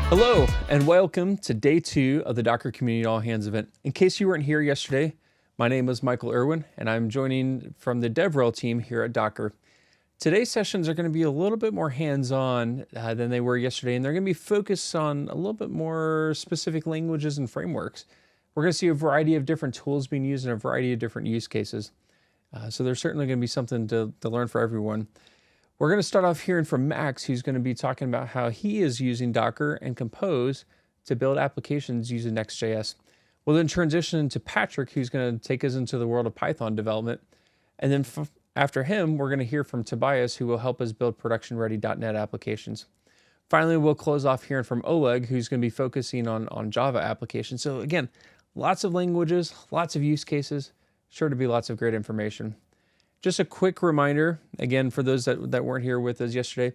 Hello, and welcome to day 2 of the Docker Community All Hands event. In case you weren't here yesterday, my name is Michael Irwin, and I'm joining from the DevRel team here at Docker. Today's sessions are going to be a little bit more hands-on than they were yesterday, and they're going to be focused on a little bit more specific languages and frameworks. We're going to see a variety of different tools being used in a variety of different use cases. So there's certainly going to be something to learn for everyone. We're going to start off hearing from Max, who's going to be talking about how he is using Docker and Compose to build applications using Next.js. We'll then transition to Patrick, who's going to take us into the world of Python development. And then after him, we're going to hear from Tobias, who will help us build production-ready .NET applications. Finally, we'll close off hearing from Oleg, who's going to be focusing on Java applications. So again, lots of languages, lots of use cases, sure to be lots of great information. Just a quick reminder, again, for those that weren't here with us yesterday,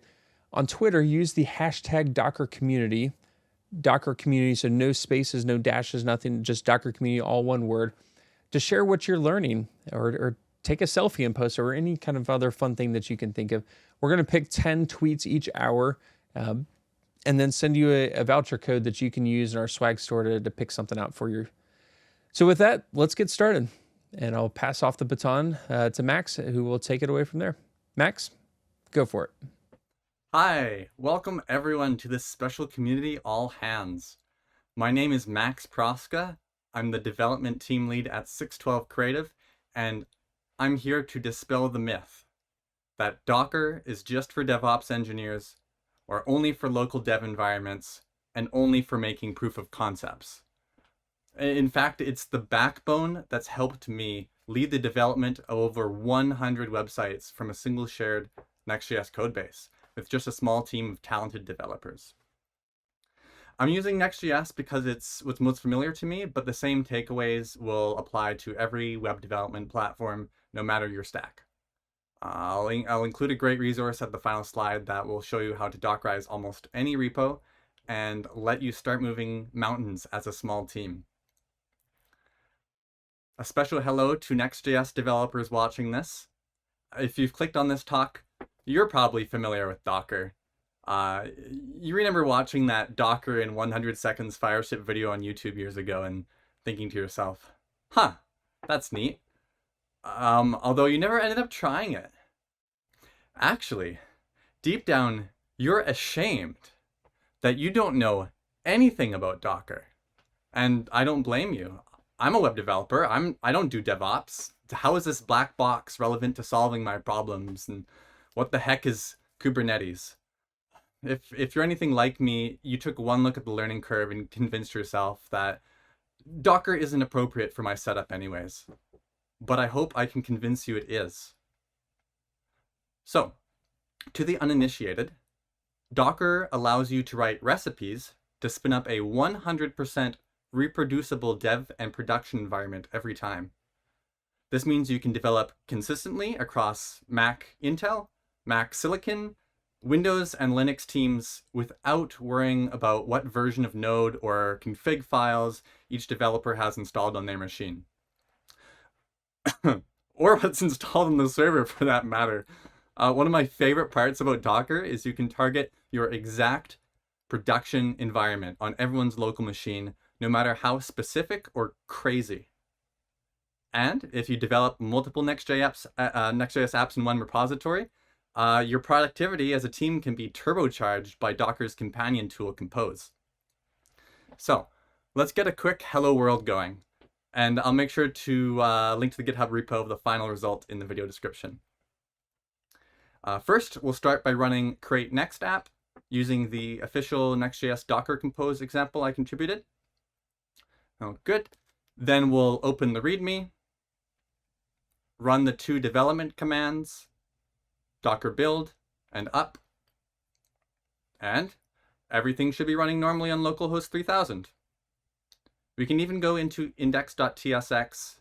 on Twitter, use the hashtag Docker Community, so no spaces, no dashes, nothing, just Docker Community, all one word, to share what you're learning or take a selfie and post or any kind of other fun thing that you can think of. We're going to pick 10 tweets each hour and then send you a voucher code that you can use in our swag store to pick something out for you. So with that, let's get started. And I'll pass off the baton to Max, who will take it away from there. Max, go for it. Hi, welcome everyone to this special community all hands. My name is Max Proske. I'm the development team lead at 612 Creative, and I'm here to dispel the myth that Docker is just for DevOps engineers, or only for local dev environments, and only for making proof of concepts. In fact, it's the backbone that's helped me lead the development of over 100 websites from a single shared Next.js codebase with just a small team of talented developers. I'm using Next.js because it's what's most familiar to me, but the same takeaways will apply to every web development platform, no matter your stack. I'll include a great resource at the final slide that will show you how to Dockerize almost any repo and let you start moving mountains as a small team. A special hello to Next.js developers watching this. If you've clicked on this talk, you're probably familiar with Docker. You remember watching that Docker in 100 seconds Fireship video on YouTube years ago and thinking to yourself, huh, that's neat. Although you never ended up trying it. Actually, deep down, you're ashamed that you don't know anything about Docker. And I don't blame you. I'm a web developer. I don't do DevOps. How is this black box relevant to solving my problems? And what the heck is Kubernetes? If you're anything like me, you took one look at the learning curve and convinced yourself that Docker isn't appropriate for my setup anyways. But I hope I can convince you it is. So, to the uninitiated, Docker allows you to write recipes to spin up a 100% reproducible dev and production environment every time. This means you can develop consistently across Mac Intel, Mac Silicon, Windows, and Linux teams without worrying about what version of Node or config files each developer has installed on their machine. Or what's installed on the server, for that matter. One of my favorite parts about Docker is you can target your exact production environment on everyone's local machine, no matter how specific or crazy. And if you develop multiple Next.js apps in one repository, your productivity as a team can be turbocharged by Docker's companion tool, Compose. So let's get a quick hello world going. And I'll make sure to link to the GitHub repo of the final result in the video description. First, we'll start by running create next app using the official Next.js Docker Compose example I contributed. Oh, good. Then we'll open the README, run the 2 development commands, docker build and up, and everything should be running normally on localhost 3000. We can even go into index.tsx,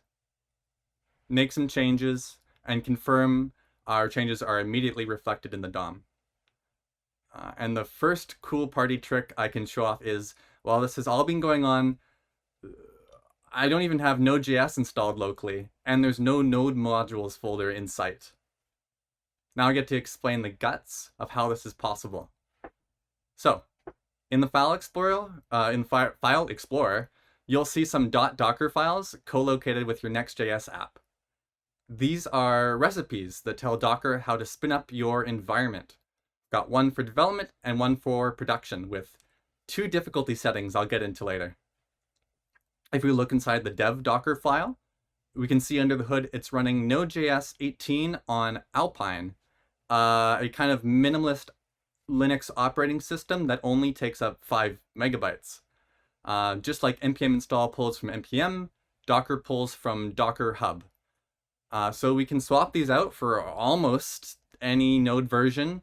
make some changes, and confirm our changes are immediately reflected in the DOM. And the first cool party trick I can show off is, while this has all been going on, I don't even have Node.js installed locally, and there's no node modules folder in sight. Now I get to explain the guts of how this is possible. So, In the File Explorer, you'll see some .docker files co-located with your Next.js app. These are recipes that tell Docker how to spin up your environment. Got one for development and one for production with 2 difficulty settings I'll get into later. If we look inside the dev Docker file, we can see under the hood it's running Node.js 18 on Alpine, a kind of minimalist Linux operating system that only takes up 5 megabytes. Just like npm install pulls from npm, Docker pulls from Docker Hub. So we can swap these out for almost any node version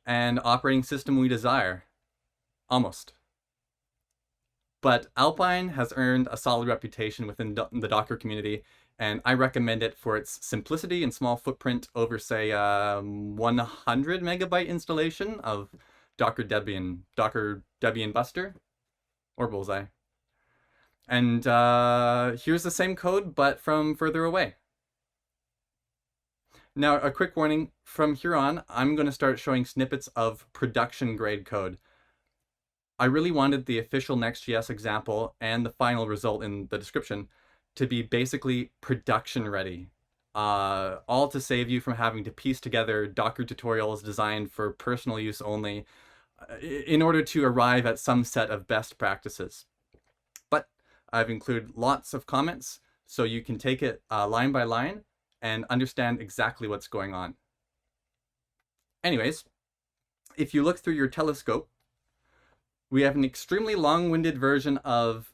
and operating system we desire. Almost. But Alpine has earned a solid reputation within the Docker community, and I recommend it for its simplicity and small footprint over, say, 100 megabyte installation of Docker Debian Buster, or Bullseye. And here's the same code, but from further away. Now, a quick warning, from here on, I'm going to start showing snippets of production-grade code. I really wanted the official Next.js example and the final result in the description to be basically production ready. All to save you from having to piece together Docker tutorials designed for personal use only in order to arrive at some set of best practices. But I've included lots of comments so you can take it line by line and understand exactly what's going on. Anyways, if you look through your telescope, we have an extremely long-winded version of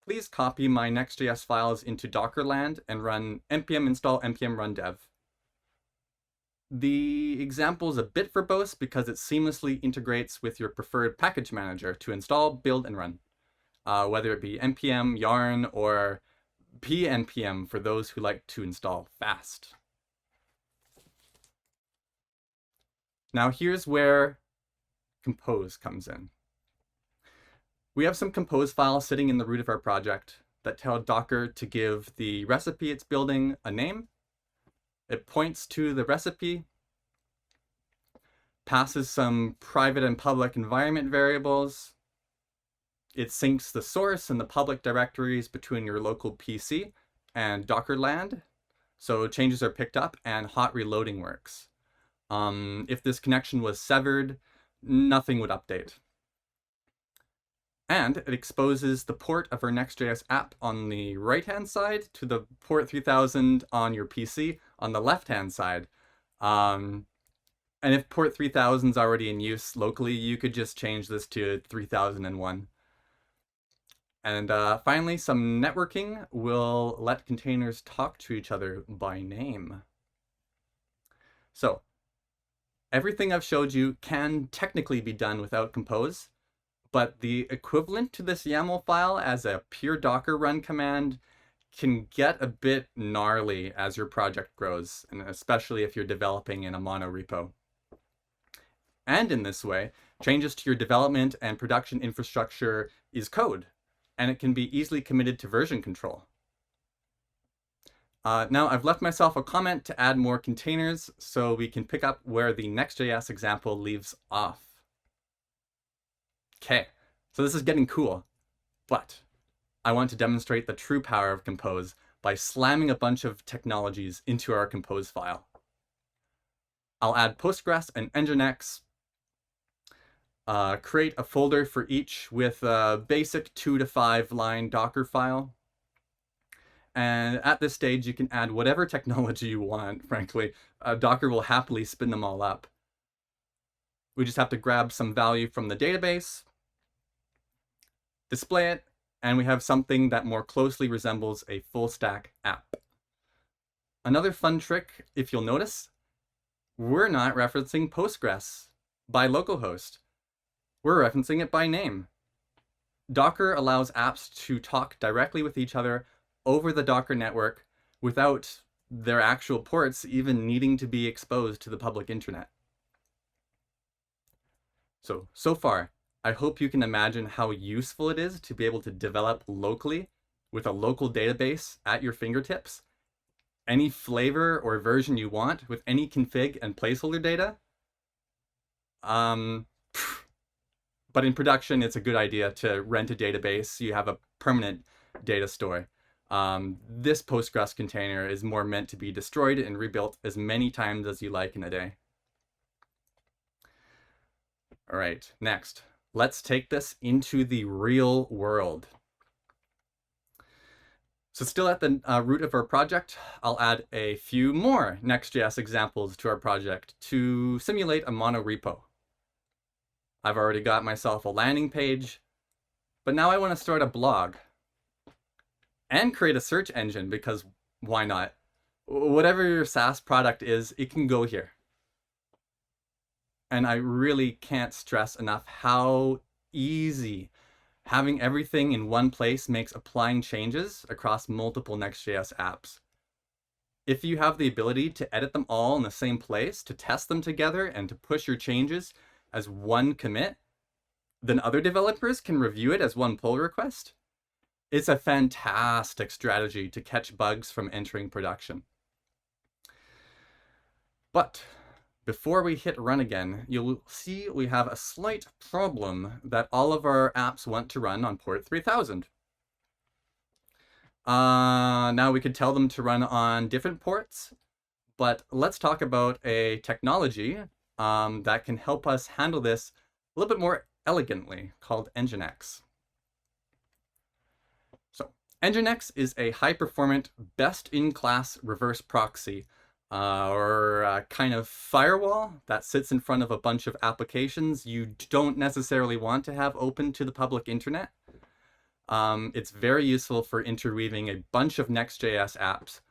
please copy my Next.js files into Dockerland and run npm install npm run dev. The example is a bit verbose because it seamlessly integrates with your preferred package manager to install, build, and run, whether it be npm, yarn, or pnpm for those who like to install fast. Now here's where compose comes in. We have some compose files sitting in the root of our project that tell Docker to give the recipe it's building a name. It points to the recipe, passes some private and public environment variables. It syncs the source and the public directories between your local PC and Dockerland, so changes are picked up and hot reloading works. If this connection was severed, nothing would update. And it exposes the port of our Next.js app on the right-hand side to the port 3000 on your PC on the left-hand side. And if port 3000 is already in use locally, you could just change this to 3001. And finally, some networking will let containers talk to each other by name. So everything I've showed you can technically be done without compose, but the equivalent to this YAML file as a pure Docker run command can get a bit gnarly as your project grows, and especially if you're developing in a mono repo. And in this way, changes to your development and production infrastructure is code, and it can be easily committed to version control. Now I've left myself a comment to add more containers so we can pick up where the Next.js example leaves off. Okay, so this is getting cool, but I want to demonstrate the true power of compose by slamming a bunch of technologies into our compose file. I'll add Postgres and Nginx, create a folder for each with a basic 2 to 5 line Docker file. And at this stage, you can add whatever technology you want, frankly. Docker will happily spin them all up. We just have to grab some value from the database, display it, and we have something that more closely resembles a full stack app. Another fun trick, if you'll notice, we're not referencing Postgres by localhost. We're referencing it by name. Docker allows apps to talk directly with each other over the Docker network without their actual ports even needing to be exposed to the public internet. So far, I hope you can imagine how useful it is to be able to develop locally with a local database at your fingertips, any flavor or version you want with any config and placeholder data. But in production, it's a good idea to rent a database so you have a permanent data store. This Postgres container is more meant to be destroyed and rebuilt as many times as you like in a day. All right, next, let's take this into the real world. So still at the root of our project, I'll add a few more Next.js examples to our project to simulate a monorepo. I've already got myself a landing page, but now I want to start a blog and create a search engine, because why not? Whatever your SaaS product is, it can go here. And I really can't stress enough how easy having everything in one place makes applying changes across multiple Next.js apps. If you have the ability to edit them all in the same place, to test them together, and to push your changes as one commit, then other developers can review it as one pull request. It's a fantastic strategy to catch bugs from entering production. But before we hit run again, you'll see we have a slight problem that all of our apps want to run on port 3000. Now we could tell them to run on different ports, but let's talk about a technology that can help us handle this a little bit more elegantly, called Nginx. So Nginx is a high-performant, best-in-class reverse proxy, or a kind of firewall that sits in front of a bunch of applications you don't necessarily want to have open to the public internet. It's very useful for interweaving a bunch of Next.js apps,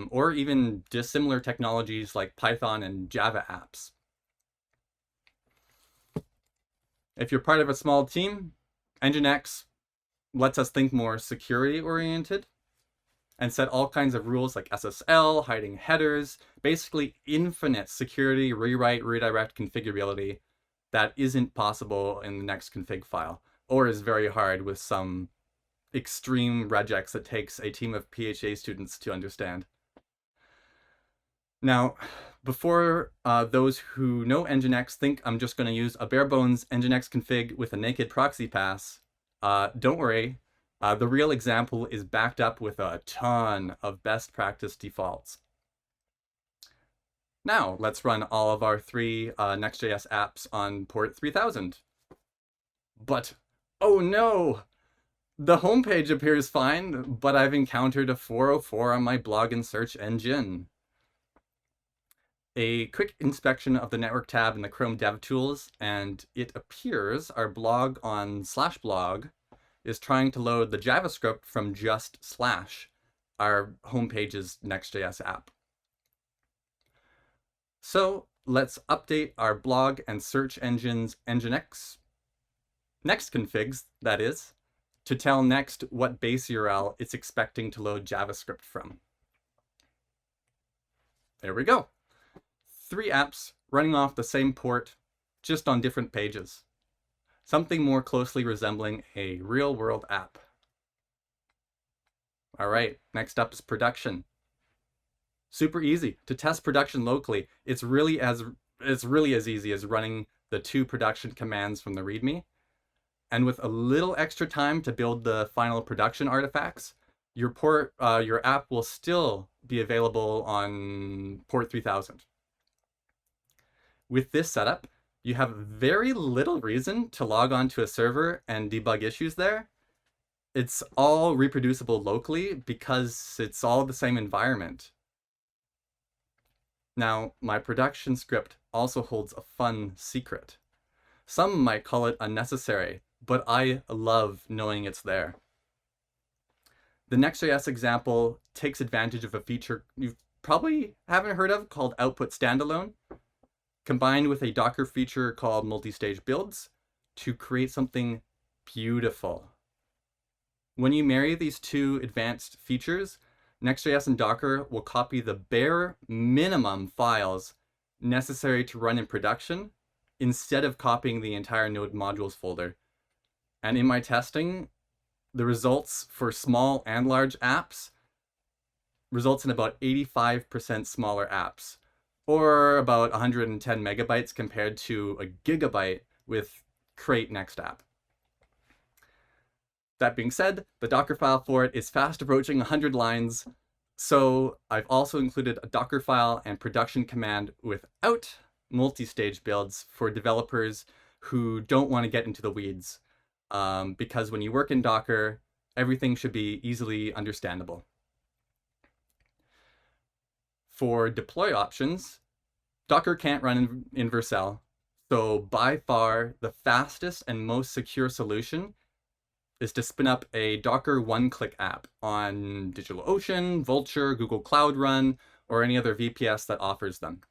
or even dissimilar technologies like Python and Java apps. If you're part of a small team, Nginx lets us think more security-oriented and set all kinds of rules like SSL, hiding headers, basically infinite security, rewrite, redirect configurability that isn't possible in the next config file, or is very hard with some extreme regex that takes a team of PhD students to understand. Now, before those who know Nginx think I'm just going to use a bare bones Nginx config with a naked proxy pass, don't worry. The real example is backed up with a ton of best practice defaults. Now, let's run all of our 3 Next.js apps on port 3000. But, oh no! The homepage appears fine, but I've encountered a 404 on my blog and search engine. A quick inspection of the network tab in the Chrome DevTools, and it appears our blog on /blog is trying to load the JavaScript from just / our homepage's Next.js app. So let's update our blog and search engine's Nginx Next configs, that is, to tell Next what base URL it's expecting to load JavaScript from. There we go. 3 apps running off the same port, just on different pages. Something more closely resembling a real-world app. All right, next up is production. Super easy to test production locally. It's really as easy as running the 2 production commands from the README. And with a little extra time to build the final production artifacts, your app will still be available on port 3000. With this setup, you have very little reason to log on to a server and debug issues there. It's all reproducible locally because it's all the same environment. Now, my production script also holds a fun secret. Some might call it unnecessary, but I love knowing it's there. The Next.js example takes advantage of a feature you probably haven't heard of called output standalone, combined with a Docker feature called multi-stage builds to create something beautiful. When you marry these 2 advanced features, Next.js and Docker will copy the bare minimum files necessary to run in production instead of copying the entire node modules folder. And in my testing, the results for small and large apps results in about 85% smaller apps, or about 110 megabytes compared to a gigabyte with create Next app. That being said, the Docker file for it is fast approaching 100 lines, so I've also included a Docker file and production command without multi-stage builds for developers who don't want to get into the weeds, because when you work in Docker, everything should be easily understandable. For deploy options, Docker can't run in Vercel, so by far the fastest and most secure solution is to spin up a Docker one-click app on DigitalOcean, Vultr, Google Cloud Run, or any other VPS that offers them.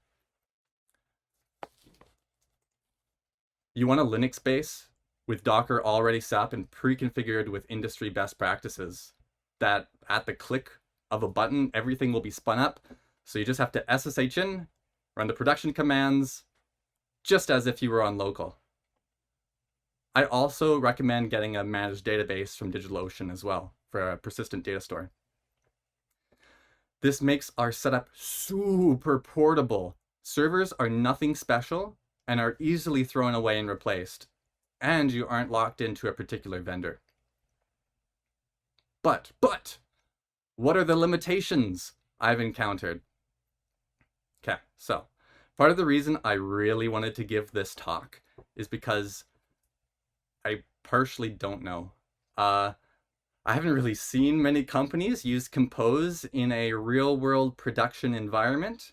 You want a Linux base with Docker already set up and pre-configured with industry best practices, that at the click of a button, everything will be spun up. So you just have to SSH in, run the production commands, just as if you were on local. I also recommend getting a managed database from DigitalOcean as well for a persistent data store. This makes our setup super portable. Servers are nothing special and are easily thrown away and replaced, and you aren't locked into a particular vendor. But, what are the limitations I've encountered? Okay, so part of the reason I really wanted to give this talk is because I partially don't know. I haven't really seen many companies use Compose in a real-world production environment,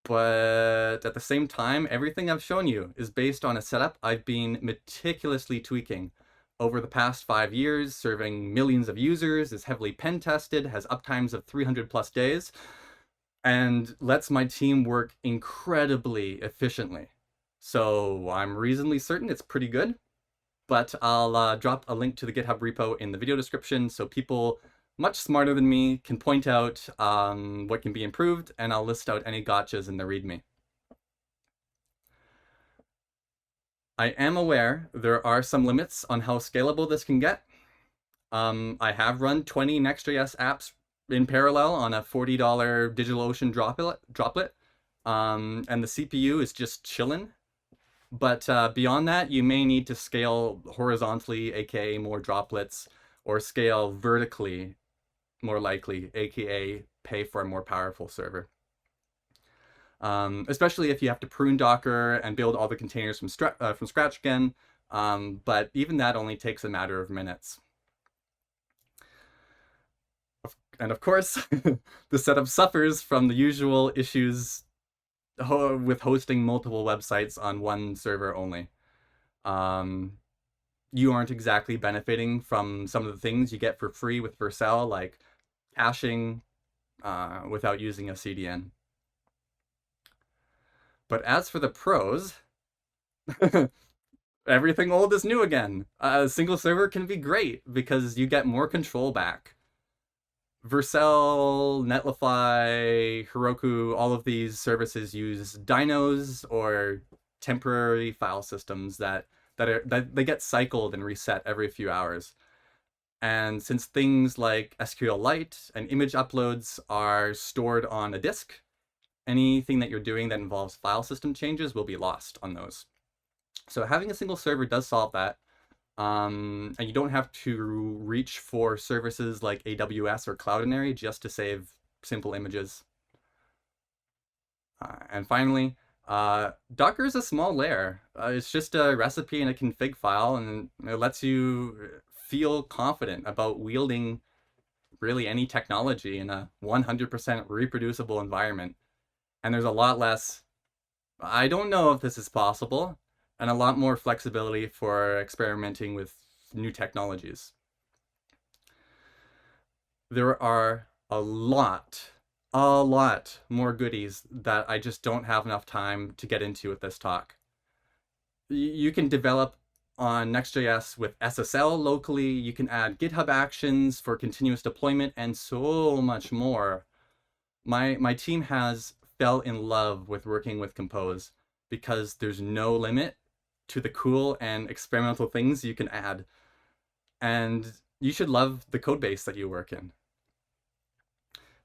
but at the same time, everything I've shown you is based on a setup I've been meticulously tweaking over the past 5 years, serving millions of users, is heavily pen-tested, has uptimes of 300+ days, and lets my team work incredibly efficiently. So I'm reasonably certain it's pretty good. But I'll drop a link to the GitHub repo in the video description so people much smarter than me can point out what can be improved, and I'll list out any gotchas in the README. I am aware there are some limits on how scalable this can get. I have run 20 Next.js apps in parallel on a $40 DigitalOcean droplet, and the CPU is just chillin'. But beyond that, you may need to scale horizontally, aka more droplets, or scale vertically, more likely, aka pay for a more powerful server. Especially if you have to prune Docker and build all the containers from scratch again, but even that only takes a matter of minutes. And of course, the setup suffers from the usual issues with hosting multiple websites on one server only. You aren't exactly benefiting from some of the things you get for free with Vercel, like caching without using a CDN. But as for the pros, everything old is new again. A single server can be great because you get more control back. Vercel, Netlify, Heroku, all of these services use dynos or temporary file systems that they get cycled and reset every few hours. And since things like SQLite and image uploads are stored on a disk, anything that you're doing that involves file system changes will be lost on those. So having a single server does solve that. And you don't have to reach for services like AWS or Cloudinary just to save simple images. And finally, Docker is a small layer. It's just a recipe and a config file, and it lets you feel confident about wielding really any technology in a 100% reproducible environment. And there's a lot less, I don't know if this is possible, and a lot more flexibility for experimenting with new technologies. There are a lot more goodies that I just don't have enough time to get into with this talk. You can develop on Next.js with SSL locally, you can add GitHub actions for continuous deployment, and so much more. My team has fell in love with working with Compose because there's no limit to the cool and experimental things you can add. And you should love the code base that you work in.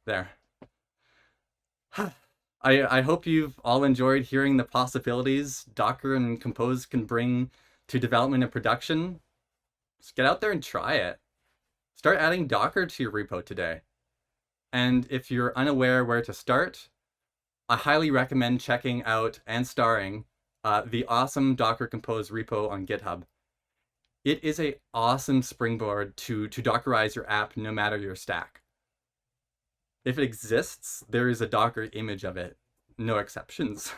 There. I hope you've all enjoyed hearing the possibilities Docker and Compose can bring to development and production, just get out there and try it. Start adding Docker to your repo today. And if you're unaware where to start, I highly recommend checking out and starring the awesome Docker Compose repo on GitHub. It is an awesome springboard to Dockerize your app no matter your stack. If it exists, there is a Docker image of it. No exceptions.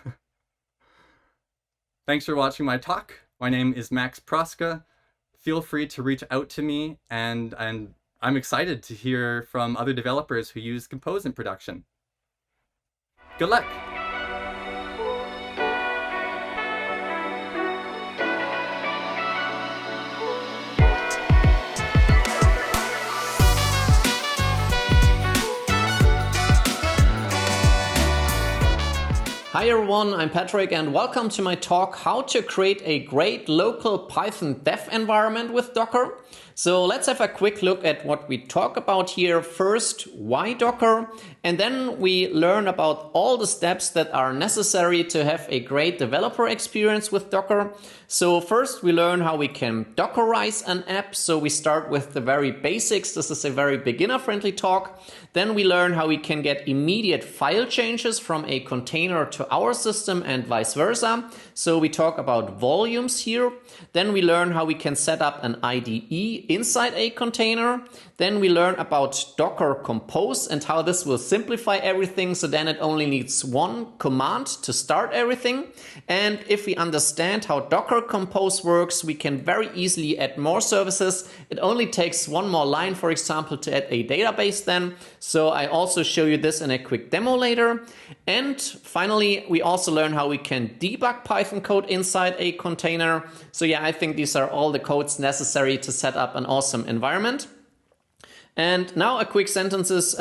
Thanks for watching my talk. My name is Max Proske. Feel free to reach out to me, and I'm excited to hear from other developers who use Compose in production. Good luck! Hi everyone, I'm Patrick and welcome to my talk how to create a great local Python dev environment with Docker. So let's have a quick look at what we talk about here. First, why Docker? And then we learn about all the steps that are necessary to have a great developer experience with Docker. So first we learn how we can Dockerize an app. So we start with the very basics. This is a very beginner-friendly talk. Then we learn how we can get immediate file changes from a container to our system and vice versa. So we talk about volumes here. Then we learn how we can set up an IDE inside a container. Then we learn about Docker Compose and how this will simplify everything. So then it only needs one command to start everything. And if we understand how Docker Compose works, we can very easily add more services. It only takes one more line, for example, to add a database then. So I also show you this in a quick demo later. And finally, we also learn how we can debug Python code inside a container. So yeah, I think these are all the codes necessary to set up an awesome environment. And now a few sentences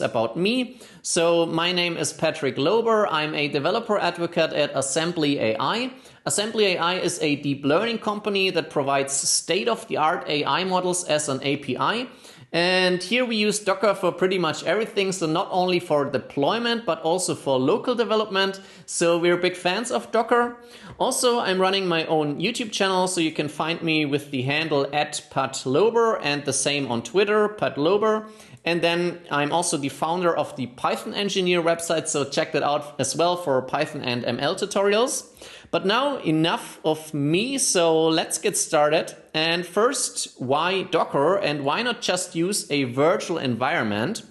about me. So my name is Patrick Lober. I'm a developer advocate at Assembly AI. Assembly AI is a deep learning company that provides state-of-the-art AI models as an API. And here we use Docker for pretty much everything. So not only for deployment, but also for local development. So we're big fans of Docker. Also, I'm running my own YouTube channel. So you can find me with the handle @patlober and the same on Twitter, patlober. And then I'm also the founder of the Python Engineer website. So check that out as well for Python and ML tutorials. But now enough of me, so let's get started. And first, why Docker and why not just use a virtual environment?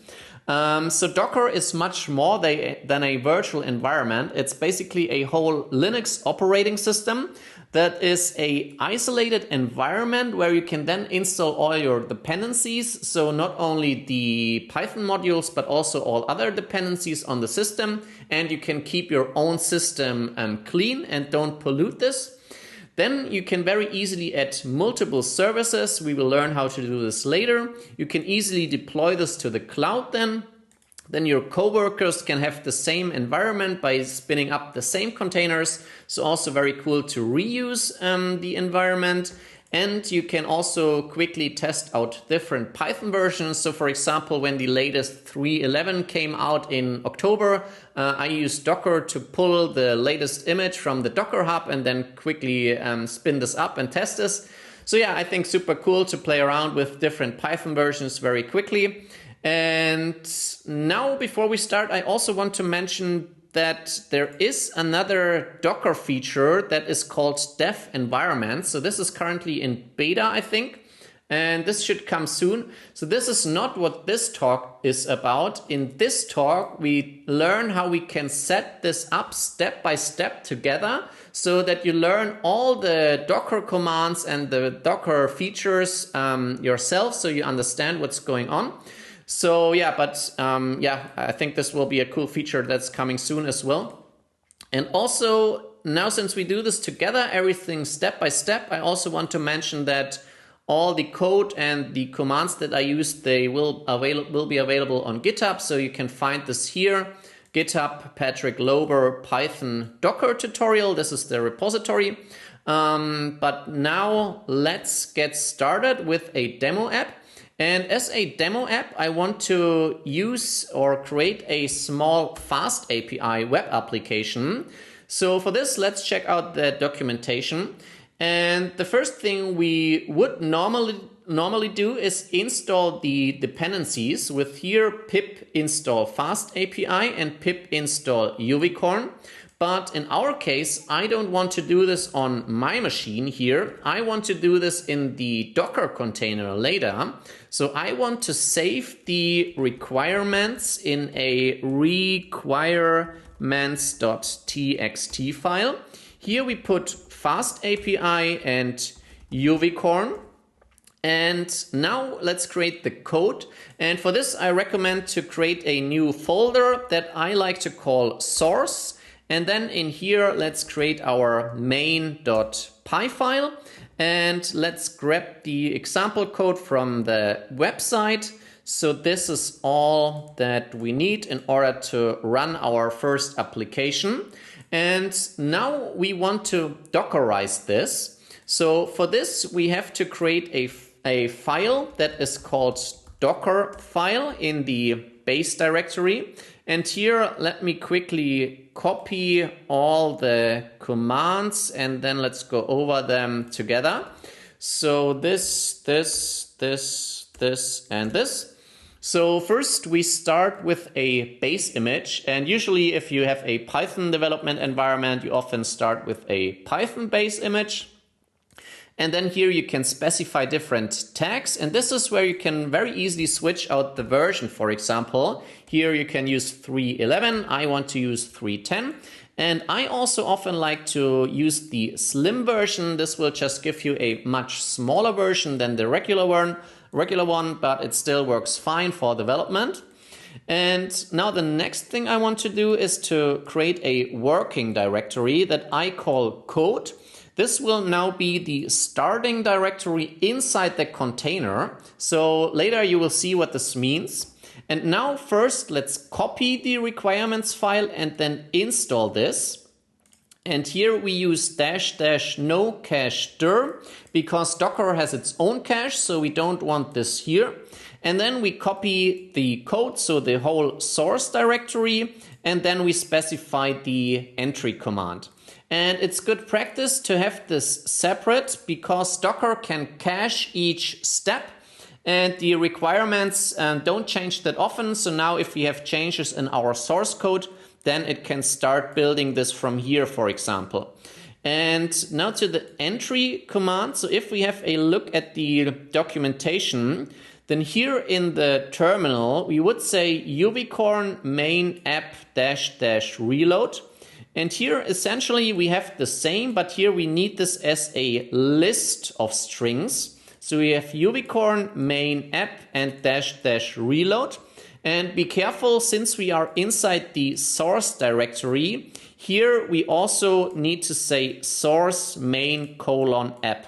So Docker is much more than a virtual environment. It's basically a whole Linux operating system that is a isolated environment where you can then install all your dependencies. So not only the Python modules, but also all other dependencies on the system. And you can keep your own system clean and don't pollute this. Then you can very easily add multiple services. We will learn how to do this later. You can easily deploy this to the cloud then. Then your coworkers can have the same environment by spinning up the same containers. So also very cool to reuse the environment. And you can also quickly test out different Python versions. So for example, when the latest 3.11 came out in October, I used Docker to pull the latest image from the Docker Hub and then quickly spin this up and test this. So yeah, I think super cool to play around with different Python versions very quickly. And now before we start, I also want to mention that there is another Docker feature that is called Dev Environment. So this is currently in beta, I think, and this should come soon. So this is not what this talk is about. In this talk, we learn how we can set this up step by step together so that you learn all the Docker commands and the Docker features yourself so you understand what's going on. So yeah, I think this will be a cool feature that's coming soon as well. And also now, since we do this together, everything step by step, I also want to mention that all the code and the commands that I use, they will be available on GitHub. So you can find this here, GitHub Patrick Lober Python Docker tutorial. This is the repository. But now let's get started with a demo app. And as a demo app, I want to use or create a small fast API web application. So for this, let's check out the documentation. And the first thing we would normally do is install the dependencies with here pip install fast API and pip install UVcorn. But in our case, I don't want to do this on my machine here. I want to do this in the Docker container later. So I want to save the requirements in a requirements.txt file. Here we put fast API and UVcorn. And now let's create the code. And for this, I recommend to create a new folder that I like to call source. And then in here, let's create our main.py file. And let's grab the example code from the website. So this is all that we need in order to run our first application. And now we want to Dockerize this. So for this, we have to create a file that is called Docker file in the base directory. And here, let me quickly copy all the commands and then let's go over them together. So this, and this. So first we start with a base image, and usually if you have a Python development environment, you often start with a Python base image. And then here you can specify different tags, and this is where you can very easily switch out the version. For example, here you can use 3.11, I want to use 3.10. And I also often like to use the slim version. This will just give you a much smaller version than the regular one, but it still works fine for development. And now the next thing I want to do is to create a working directory that I call code. This will now be the starting directory inside the container. So later you will see what this means. And now first let's copy the requirements file and then install this. And here we use --no cache dir because Docker has its own cache, so we don't want this here. And then we copy the code, so the whole source directory, and then we specify the entry command. And it's good practice to have this separate because Docker can cache each step and the requirements don't change that often. So now if we have changes in our source code, then it can start building this from here, for example. And now to the entry command. So if we have a look at the documentation, then here in the terminal, we would say UVcorn main app -- reload. And here essentially we have the same, but here we need this as a list of strings. So we have UVcorn main app and -- reload. And be careful, since we are inside the source directory, here we also need to say source main :app.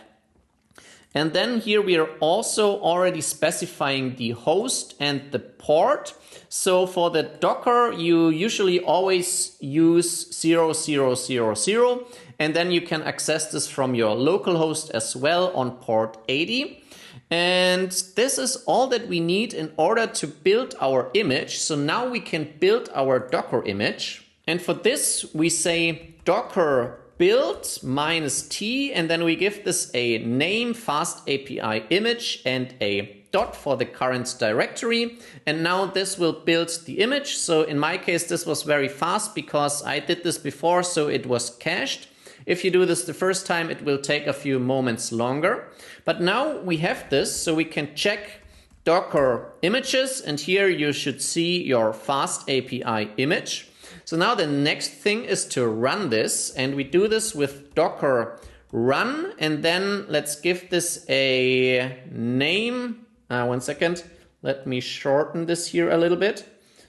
And then here we are also already specifying the host and the port. So for the Docker, you usually always use 0000, and then you can access this from your local host as well on port 80. And this is all that we need in order to build our image. So now we can build our Docker image. And for this, we say Docker build -t, and then we give this a name, fast API image, and a dot for the current directory. And now this will build the image. So in my case, this was very fast because I did this before, so it was cached. If you do this the first time, it will take a few moments longer. But now we have this, so we can check Docker images, and here you should see your fast API image. So now the next thing is to run this, and we do this with Docker run, and then let's give this a name. One second, let me shorten this here a little bit.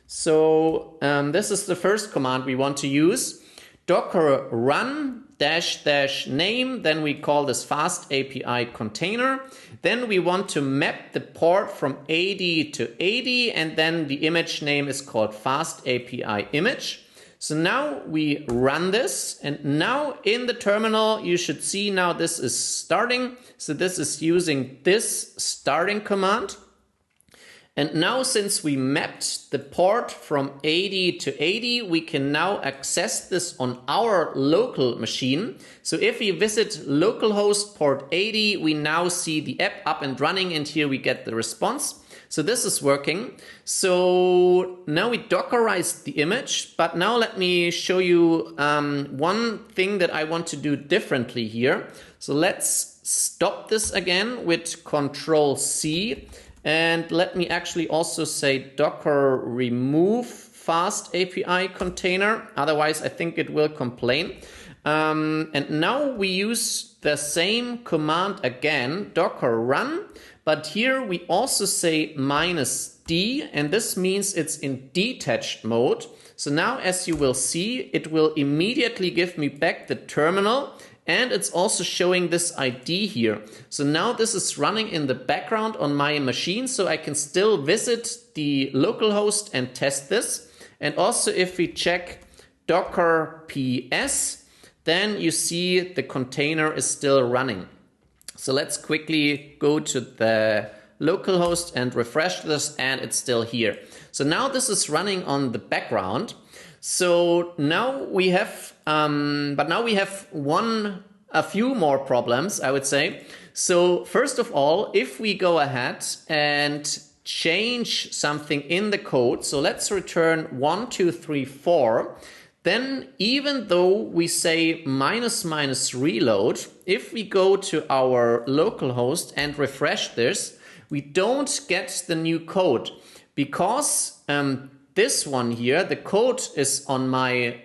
So this is the first command we want to use. Docker run --name, then we call this fast API container. Then we want to map the port from 80 to 80, and then the image name is called fast API image. So now we run this, and now in the terminal you should see now this is starting. So this is using this starting command. And now since we mapped the port from 80 to 80, we can now access this on our local machine. So if we visit localhost port 80, we now see the app up and running, and here we get the response. So this is working. So now we Dockerized the image, but now let me show you one thing that I want to do differently here. So let's stop this again with Control C. And let me actually also say Docker remove fast API container. Otherwise, I think it will complain. And now we use the same command again, Docker run. But here we also say -d, and this means it's in detached mode. So now, as you will see, it will immediately give me back the terminal. And it's also showing this ID here. So now this is running in the background on my machine, so I can still visit the localhost and test this. And also if we check docker ps, then you see the container is still running. So let's quickly go to the localhost and refresh this, and it's still here. So now this is running on the background. So now we have, but now we have a few more problems, I would say. So first of all, if we go ahead and change something in the code, so let's return 1, 2, 3, 4, then even though we say --reload, if we go to our localhost and refresh this, we don't get the new code because this one here, the code is on my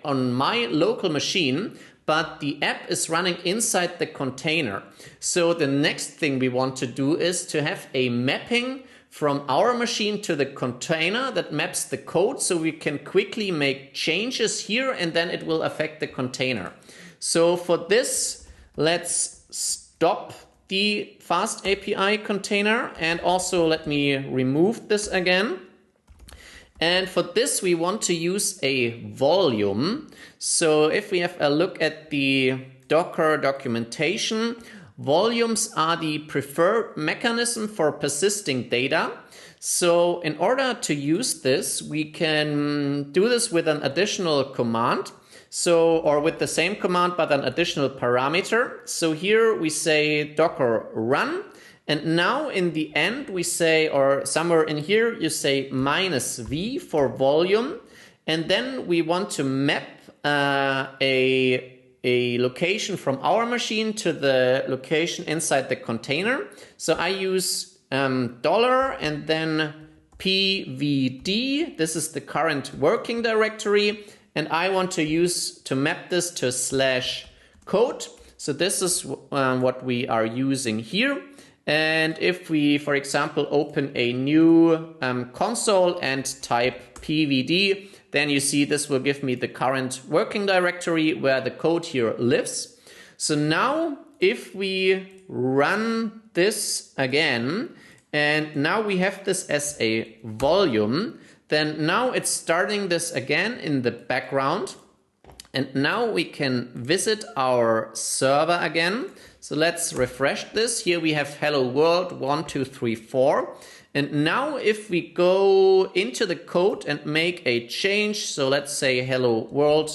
local machine, but the app is running inside the container. So the next thing we want to do is to have a mapping from our machine to the container that maps the code, so we can quickly make changes here and then it will affect the container. So for this, let's stop the fast API container, and also let me remove this again. And for this, we want to use a volume. So if we have a look at the Docker documentation, volumes are the preferred mechanism for persisting data. So in order to use this, we can do this with an additional command. So, or with the same command, but an additional parameter. So here we say Docker run. And now in the end we say, or somewhere in here, you say -v for volume. And then we want to map a location from our machine to the location inside the container. So I use $ and then pvd. This is the current working directory. And I want to map this to /code. So this is what we are using here. And if we, for example, open a new console and type pvd, then you see this will give me the current working directory where the code here lives. So now if we run this again, and now we have this as a volume, then now it's starting this again in the background. And now we can visit our server again. So let's refresh this. Here we have hello world 1, 2, 3, 4. And now if we go into the code and make a change, so let's say hello world !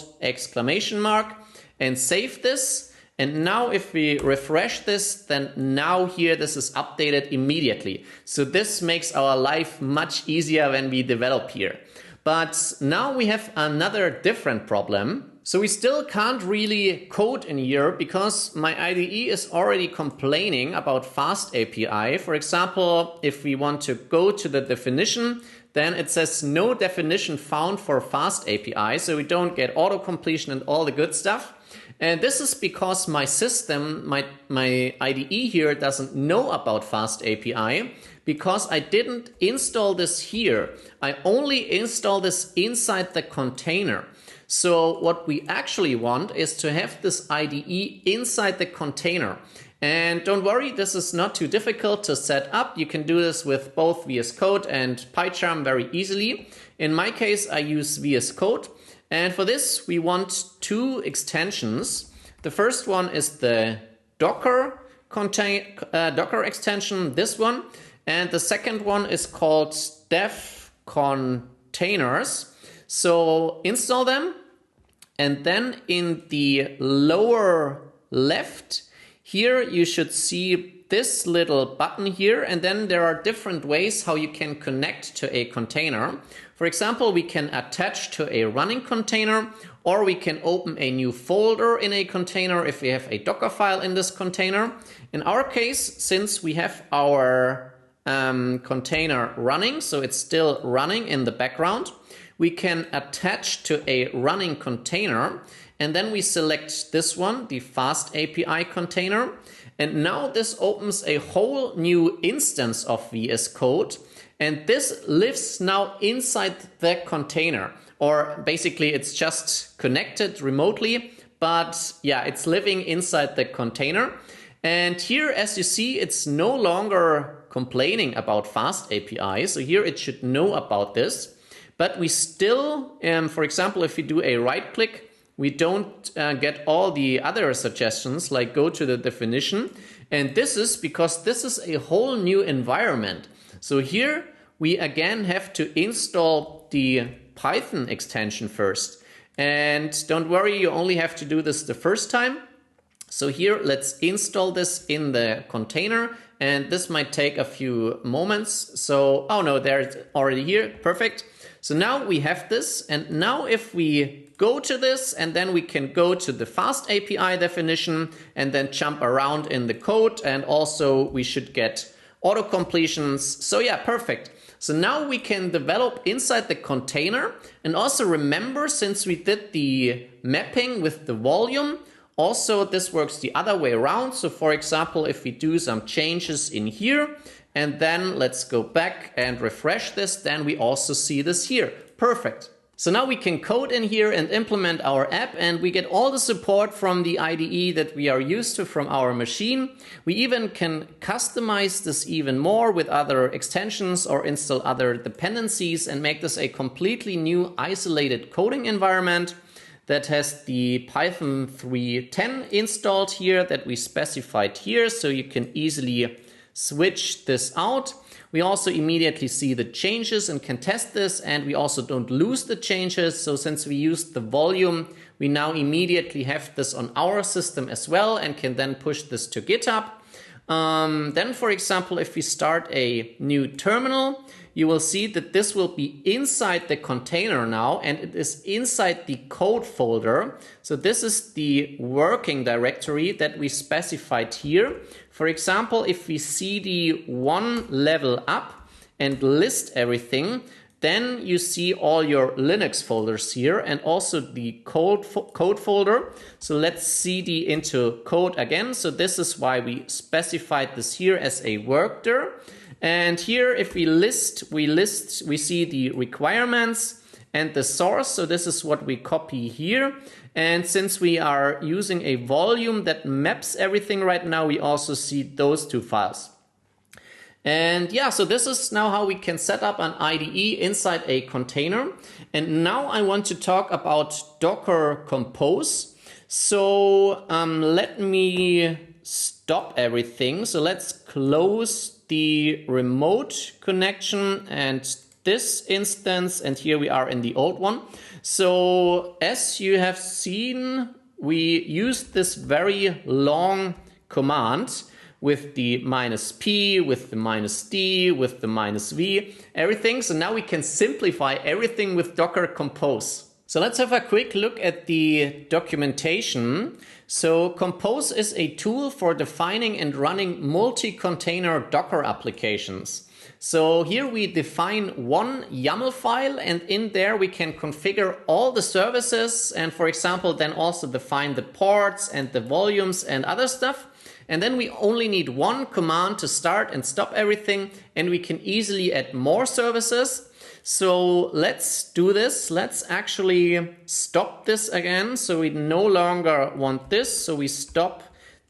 And save this. And now if we refresh this, then now here this is updated immediately. So this makes our life much easier when we develop here. But now we have another different problem. So we still can't really code in here because my IDE is already complaining about fast API. For example, if we want to go to the definition, then it says no definition found for fast API. So we don't get auto-completion and all the good stuff. And this is because my system, my IDE here doesn't know about fast API because I didn't install this here. I only install this inside the container. So what we actually want is to have this IDE inside the container. And don't worry, this is not too difficult to set up. You can do this with both VS Code and PyCharm very easily. In my case, I use VS Code. And for this, we want two extensions. The first one is the Docker extension, this one. And the second one is called dev containers. So install them, and then in the lower left here you should see this little button here, and then there are different ways how you can connect to a container. For example, we can attach to a running container, or we can open a new folder in a container if we have a Docker file in this container. In our case, since we have our container running, so it's still running in the background, we can attach to a running container, and then we select this one, the fast API container. And now this opens a whole new instance of VS Code, and this lives now inside the container, or basically it's just connected remotely, but yeah, it's living inside the container. And here, as you see, it's no longer complaining about fast API, so here it should know about this. But we still, for example, if we do a right click, we don't get all the other suggestions like go to the definition. And this is because this is a whole new environment. So here we again have to install the Python extension first. And don't worry, you only have to do this the first time. So here, let's install this in the container. And this might take a few moments. So, oh no, there's already here. Perfect. So now we have this, and now if we go to this, and then we can go to the fast API definition and then jump around in the code, and also we should get auto completions. So yeah, perfect. So now we can develop inside the container, and also remember, since we did the mapping with the volume, also this works the other way around. So for example, if we do some changes in here, and then let's go back and refresh this, then we also see this here. Perfect. So now we can code in here and implement our app, and we get all the support from the IDE that we are used to from our machine. We even can customize this even more with other extensions or install other dependencies and make this a completely new isolated coding environment that has the Python 3.10 installed here that we specified here, so you can easily switch this out. We also immediately see the changes and can test this, and we also don't lose the changes. So since we used the volume, we now immediately have this on our system as well and can then push this to GitHub. Then, for example, if we start a new terminal, you will see that this will be inside the container now, and it is inside the code folder. So this is the working directory that we specified here. For example, if we cd one level up and list everything, then you see all your Linux folders here and also the code folder. So let's cd into code again. So this is why we specified this here as a workdir. And here, if we see the requirements and the source. So this is what we copy here. And since we are using a volume that maps everything right now, we also see those two files. And yeah, so this is now how we can set up an IDE inside a container. And now I want to talk about Docker Compose. So let me stop everything. So let's close the remote connection and this instance, and here we are in the old one. So as you have seen, we used this very long command with the -p, with the -d, with the -v, everything. So now we can simplify everything with Docker Compose. So let's have a quick look at the documentation. So Compose is a tool for defining and running multi-container Docker applications. So here we define one YAML file, and in there we can configure all the services and, for example, then also define the ports and the volumes and other stuff. And then we only need one command to start and stop everything, and we can easily add more services. So let's do this. Let's actually stop this again. So we no longer want this. So we stop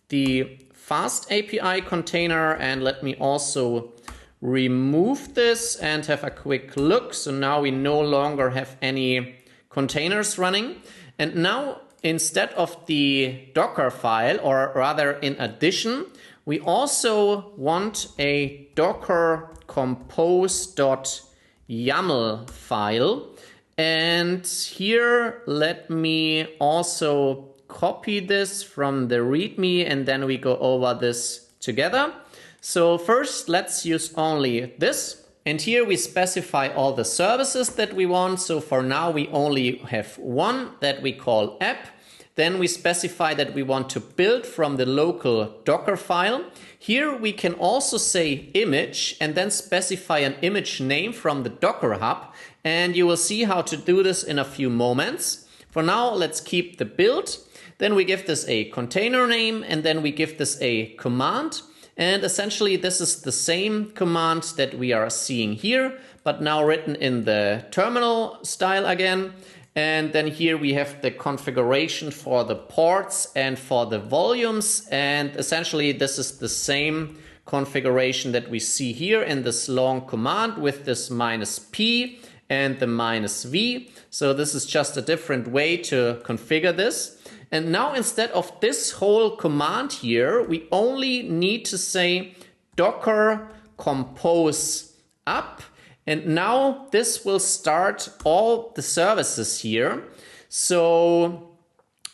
the fast API container, and let me also remove this and have a quick look. So now we no longer have any containers running. And now instead of the Docker file, or rather in addition, we also want a Docker compose.sh YAML file. And here, let me also copy this from the README, and then we go over this together. So first, let's use only this. And here we specify all the services that we want. So for now, we only have one that we call app. Then we specify that we want to build from the local Docker file. Here we can also say image and then specify an image name from the Docker Hub. And you will see how to do this in a few moments. For now, let's keep the build. Then we give this a container name, and then we give this a command. And essentially, this is the same command that we are seeing here, but now written in the terminal style again. And then here we have the configuration for the ports and for the volumes. And essentially, this is the same configuration that we see here in this long command with this -p and the -v. So this is just a different way to configure this. And now instead of this whole command here, we only need to say docker compose up. And now this will start all the services here. So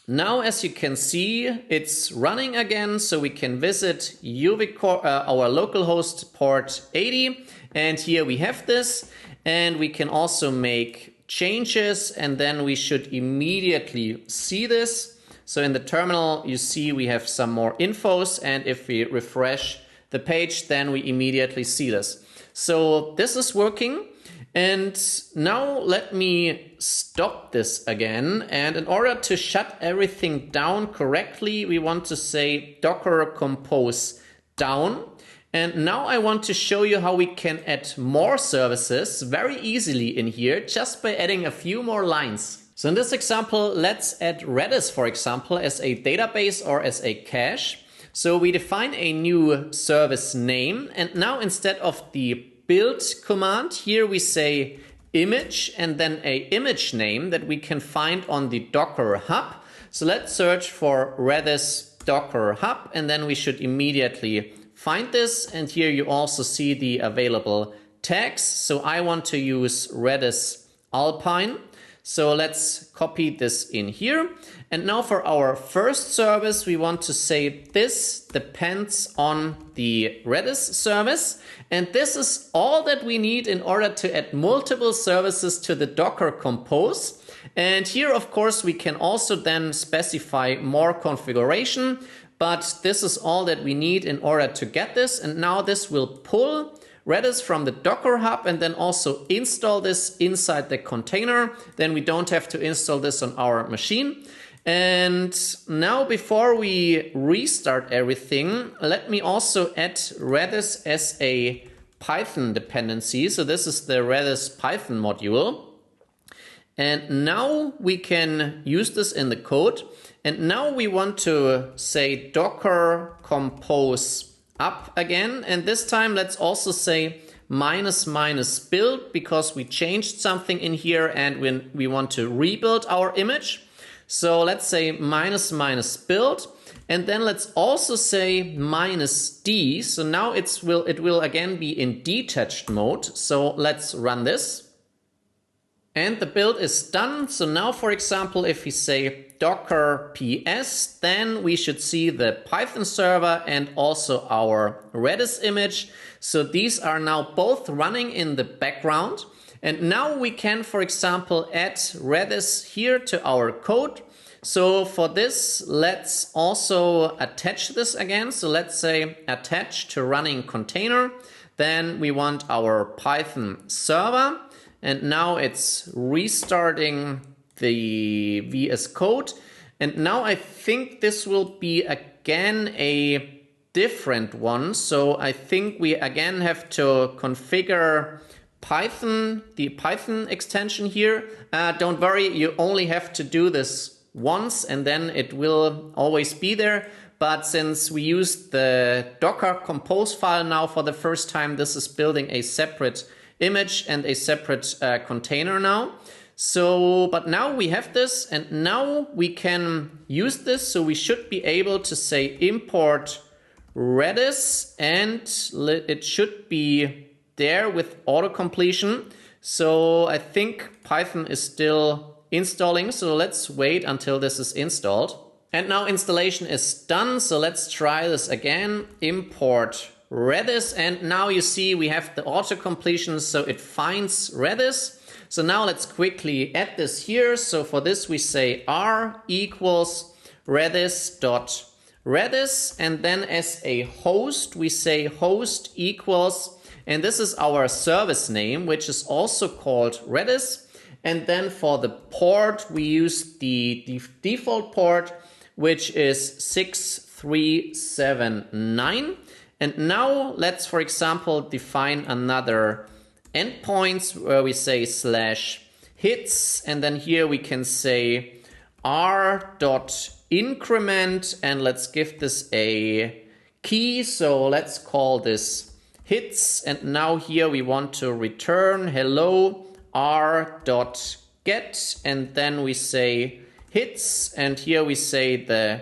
now, as you can see, it's running again. So we can visit our localhost port 80. And here we have this. And we can also make changes. And then we should immediately see this. So in the terminal, you see we have some more infos. And if we refresh the page, then we immediately see this. So this is working. And now let me stop this again. And in order to shut everything down correctly, we want to say docker compose down. And now I want to show you how we can add more services very easily in here just by adding a few more lines. So in this example, let's add Redis, for example, as a database or as a cache. So we define a new service name. And now instead of the build command, here we say image and then a image name that we can find on the Docker Hub. So let's search for Redis Docker Hub, and then we should immediately find this. And here you also see the available tags. So I want to use Redis Alpine. So let's copy this in here. And now for our first service, we want to say this depends on the Redis service. And this is all that we need in order to add multiple services to the Docker Compose. And here, of course, we can also then specify more configuration. But this is all that we need in order to get this. And now this will pull Redis from the Docker Hub and then also install this inside the container. Then we don't have to install this on our machine. And now before we restart everything, let me also add Redis as a Python dependency. So this is the Redis Python module. And now we can use this in the code. And now we want to say docker compose up again. And this time let's also say -- build because we changed something in here and we want to rebuild our image. So let's say -- build. And then let's also say -d. So now it will again be in detached mode. So let's run this. And the build is done. So now, for example, if we say docker ps, then we should see the Python server and also our Redis image. So these are now both running in the background. And now we can, for example, add Redis here to our code. So for this, let's also attach this again. So let's say attach to running container. Then we want our Python server. And now it's restarting the VS Code. And now I think this will be again a different one. So I think we again have to configure Python, the Python extension here. Don't worry, you only have to do this once and then it will always be there. But since we used the Docker Compose file now for the first time, this is building a separate image and a separate container now. So, but now we have this and now we can use this. So we should be able to say import Redis and it should be there with auto completion. So I think Python is still installing. So let's wait until this is installed. And now installation is done. So let's try this again. Import Redis. And now you see we have the auto completion. So it finds Redis. So now let's quickly add this here. So for this we say r equals redis.redis. And then as a host, we say host equals, and this is our service name, which is also called Redis. And then for the port, we use the default port, which is 6379. And now let's, for example, define another endpoints where we say /hits. And then here we can say r.increment, and let's give this a key. So let's call this hits. And now here we want to return hello r.get, and then we say hits, and here we say the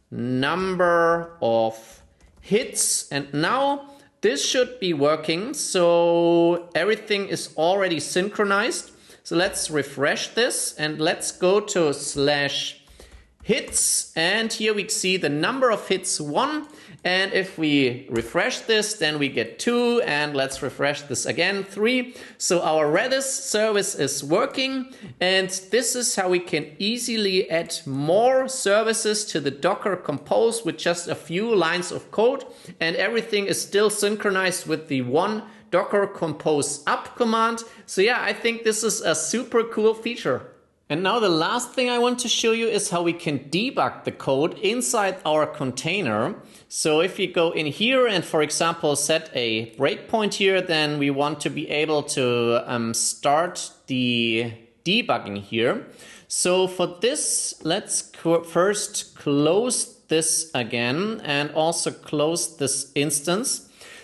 number of hits. And now this should be working. So everything is already synchronized. So let's refresh this and let's go to /hits, and here we see the number of hits 1. And if we refresh this, then we get 2, and let's refresh this again, 3. So our Redis service is working, and this is how we can easily add more services to the Docker Compose with just a few lines of code, and everything is still synchronized with the one Docker Compose up command. So yeah, I think this is a super cool feature. And now the last thing I want to show you is how we can debug the code inside our container. So if you go in here and, for example, set a breakpoint here, then we want to be able to start the debugging here. So for this, let's first close this again and also close this instance.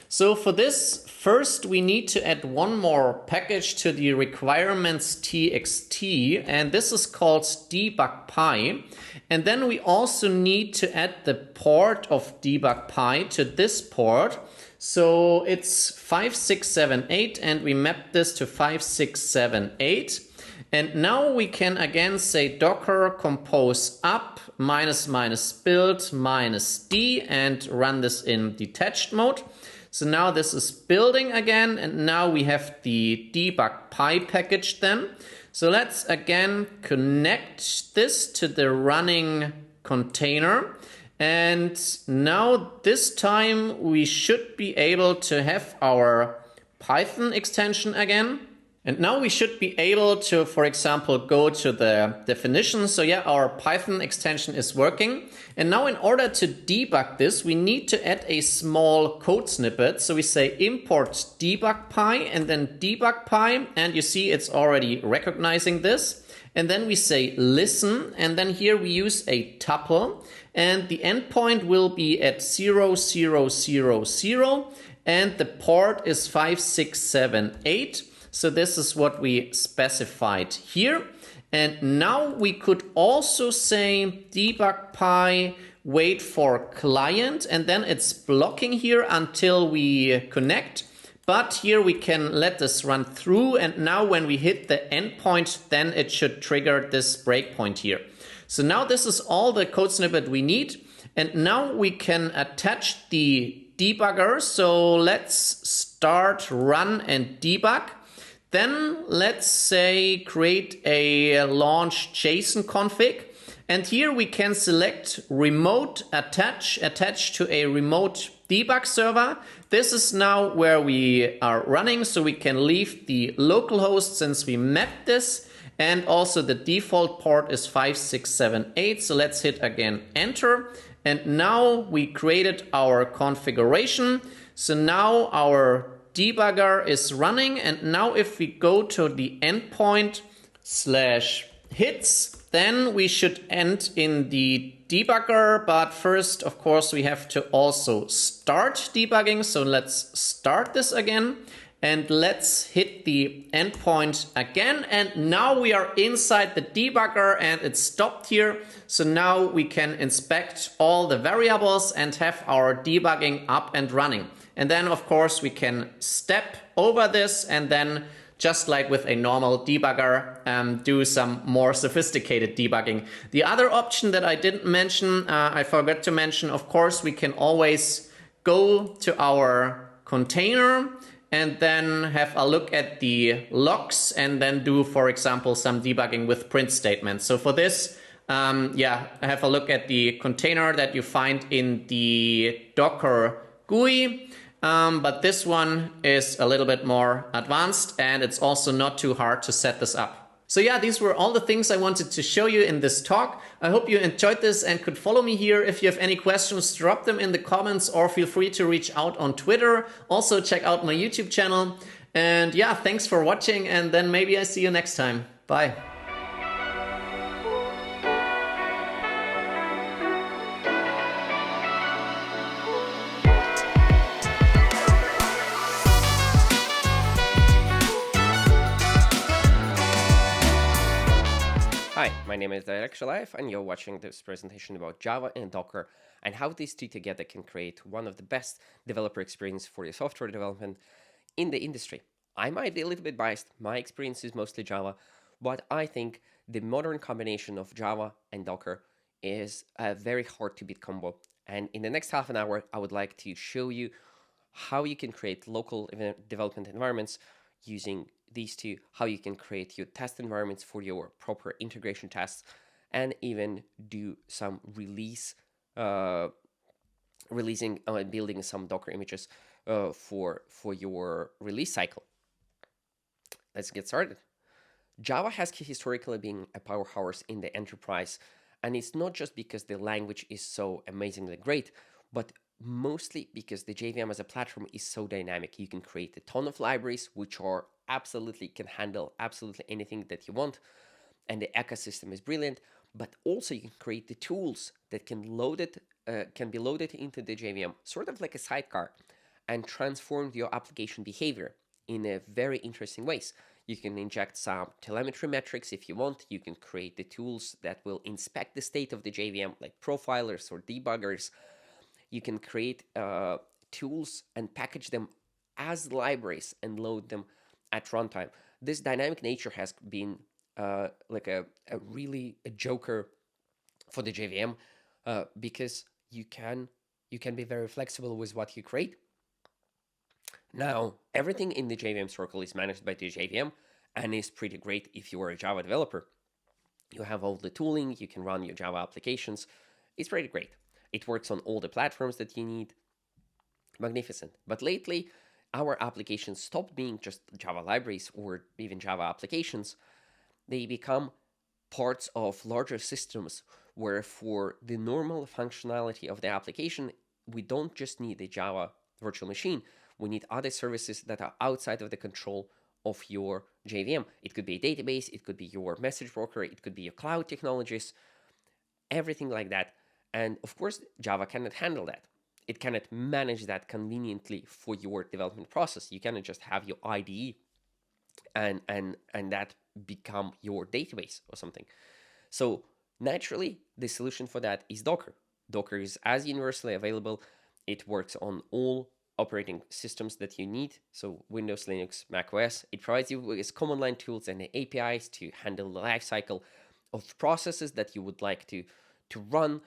So for this, first we need to add one more package to the requirements.txt, and this is called debug.py. And then we also need to add the port of debug.py to this port. So it's 5678, and we map this to 5678. And now we can again say docker compose up --build -d and run this in detached mode. So now this is building again, and now we have the debug.py package then. So let's again connect this to the running container. And now this time we should be able to have our Python extension again. And now we should be able to, for example, go to the definition. So yeah, our Python extension is working. And now in order to debug this, we need to add a small code snippet. So we say import debug.py and then debug.py. And you see it's already recognizing this. And then we say listen. And then here we use a tuple. And the endpoint will be at 0000. And the port is 5678. So this is what we specified here. And now we could also say debug.py wait for client, and then it's blocking here until we connect. But here we can let this run through, and now when we hit the endpoint, then it should trigger this breakpoint here. So now this is all the code snippet we need. And now we can attach the debugger. So let's start run and debug. Then let's say create a launch JSON config. And here we can select remote attach to a remote debug server. This is now where we are running, so we can leave the local host since we mapped this. And also the default port is 5678. So let's hit again enter. And now we created our configuration. So now our debugger is running, and now if we go to the endpoint /hits, then we should end in the debugger. But first, of course, we have to also start debugging. So let's start this again and let's hit the endpoint again. And now we are inside the debugger and it's stopped here. So now we can inspect all the variables and have our debugging up and running. And then, of course, we can step over this and then just like with a normal debugger, do some more sophisticated debugging. The other option that I didn't mention, I forgot to mention, of course, we can always go to our container and then have a look at the logs and then do, for example, some debugging with print statements. So for this, have a look at the container that you find in the Docker GUI. But this one is a little bit more advanced, and it's also not too hard to set this up. So yeah, these were all the things I wanted to show you in this talk. I hope you enjoyed this and could follow me here. If you have any questions, drop them in the comments or feel free to reach out on Twitter. Also check out my YouTube channel. And yeah, thanks for watching, and then maybe I see you next time. Bye. Hi, my name is Direction Life, and you're watching this presentation about Java and Docker and how these two together can create one of the best developer experience for your software development in the industry. I might be a little bit biased. My experience is mostly Java, but I think the modern combination of Java and Docker is a very hard to beat combo. And in the next half an hour, I would like to show you how you can create local development environments using these two, how you can create your test environments for your proper integration tests, and even do some releasing and building some Docker images for your release cycle. Let's get started. Java has historically been a powerhouse in the enterprise, and it's not just because the language is so amazingly great, but mostly because the JVM as a platform is so dynamic. You can create a ton of libraries which can handle absolutely anything that you want, and the ecosystem is brilliant. But also you can create the tools that can be loaded into the JVM, sort of like a sidecar, and transform your application behavior in a very interesting ways. You can inject some telemetry metrics if you want. You can create the tools that will inspect the state of the JVM, like profilers or debuggers. You can create tools and package them as libraries and load them at runtime. This dynamic nature has been like a joker for the JVM because you can be very flexible with what you create. Now, everything in the JVM circle is managed by the JVM and is pretty great if you are a Java developer. You have all the tooling, you can run your Java applications. It's pretty great. It works on all the platforms that you need. Magnificent. But lately, our applications stopped being just Java libraries or even Java applications. They become parts of larger systems where for the normal functionality of the application, we don't just need a Java virtual machine. We need other services that are outside of the control of your JVM. It could be a database, it could be your message broker, it could be your cloud technologies, everything like that. And of course, Java cannot handle that. It cannot manage that conveniently for your development process. You cannot just have your IDE and that become your database or something. So naturally, the solution for that is Docker. Docker is as universally available. It works on all operating systems that you need. So Windows, Linux, Mac OS. It provides you with command line tools and APIs to handle the lifecycle of processes that you would like to run.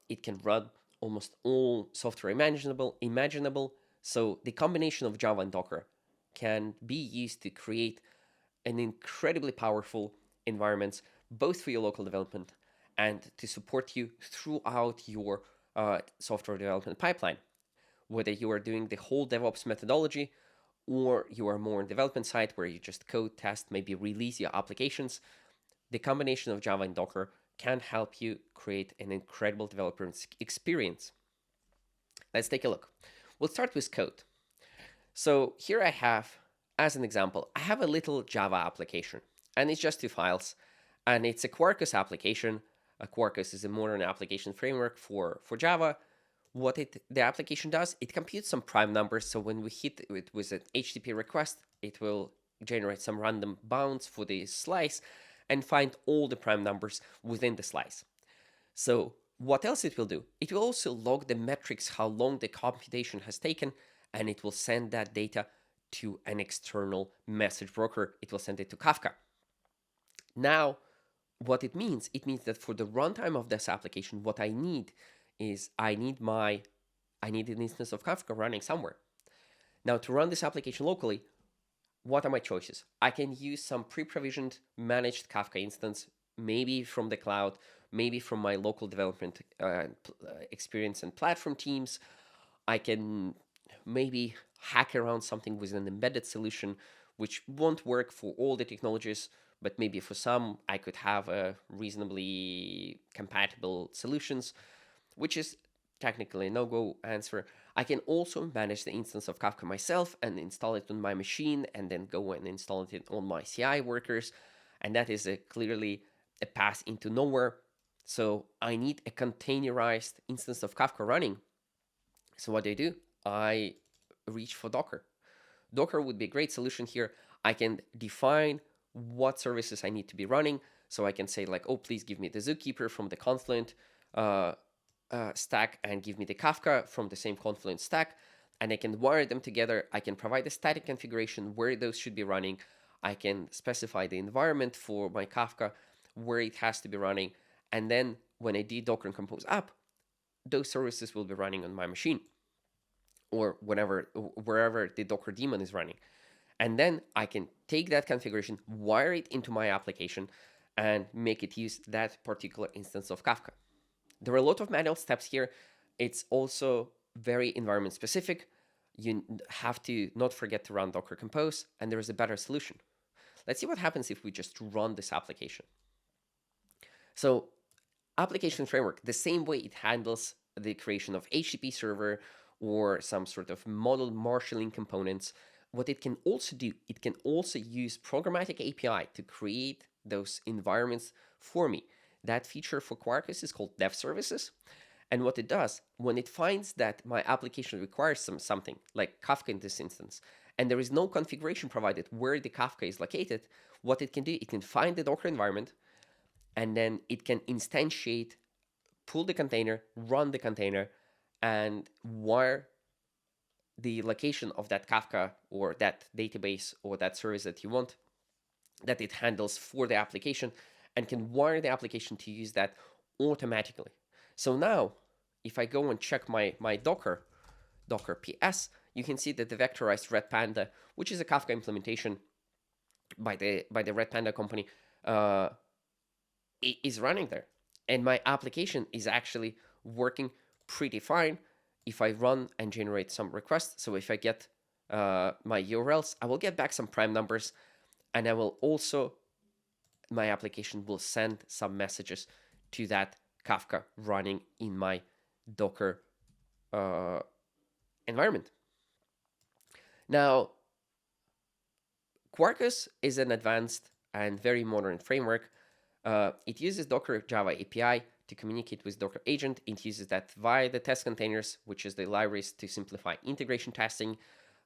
It can run almost all software imaginable. So the combination of Java and Docker can be used to create an incredibly powerful environments, both for your local development and to support you throughout your software development pipeline. Whether you are doing the whole DevOps methodology or you are more on development side where you just code, test, maybe release your applications, the combination of Java and Docker can help you create an incredible developer experience. Let's take a look. We'll start with code. So here I have, as an example, I have a little Java application, and it's just 2 files, and it's a Quarkus application. Quarkus is a modern application framework for Java. What the application does, it computes some prime numbers. So when we hit it with an HTTP request, it will generate some random bounds for the slice and find all the prime numbers within the slice. So what else it will do? It will also log the metrics, how long the computation has taken, and it will send that data to an external message broker. It will send it to Kafka. Now, what it means that for the runtime of this application, what I need is I need an instance of Kafka running somewhere. Now, to run this application locally, what are my choices? I can use some pre-provisioned managed Kafka instance, maybe from the cloud, maybe from my local development experience and platform teams. I can maybe hack around something with an embedded solution, which won't work for all the technologies, but maybe for some, I could have a reasonably compatible solutions, which is technically a no-go answer. I can also manage the instance of Kafka myself and install it on my machine and then go and install it on my CI workers. And that is clearly a path into nowhere. So I need a containerized instance of Kafka running. So what do? I reach for Docker. Docker would be a great solution here. I can define what services I need to be running. So I can say like, oh, please give me the Zookeeper from the Confluent stack and give me the Kafka from the same Confluent stack. And I can wire them together. I can provide a static configuration where those should be running. I can specify the environment for my Kafka, where it has to be running. And then when I do Docker and compose up, those services will be running on my machine or wherever the Docker daemon is running. And then I can take that configuration, wire it into my application, and make it use that particular instance of Kafka. There are a lot of manual steps here. It's also very environment specific. You have to not forget to run Docker Compose, and there is a better solution. Let's see what happens if we just run this application. So application framework, the same way it handles the creation of HTTP server or some sort of model marshalling components, what it can also do, it can also use programmatic API to create those environments for me. That feature for Quarkus is called dev services. And what it does, when it finds that my application requires something like Kafka in this instance, and there is no configuration provided where the Kafka is located, what it can do, it can find the Docker environment, and then it can instantiate, pull the container, run the container, and wire the location of that Kafka or that database or that service that you want that it handles for the application, and can wire the application to use that automatically. So now, if I go and check my Docker PS, you can see that the vectorized Red Panda, which is a Kafka implementation by the Red Panda company, is running there. And my application is actually working pretty fine if I run and generate some requests. So if I get my URLs, I will get back some prime numbers, and I will also, my application will send some messages to that Kafka running in my Docker environment. Now, Quarkus is an advanced and very modern framework. It uses Docker Java API to communicate with Docker agent. It uses that via the test containers, which is the libraries to simplify integration testing,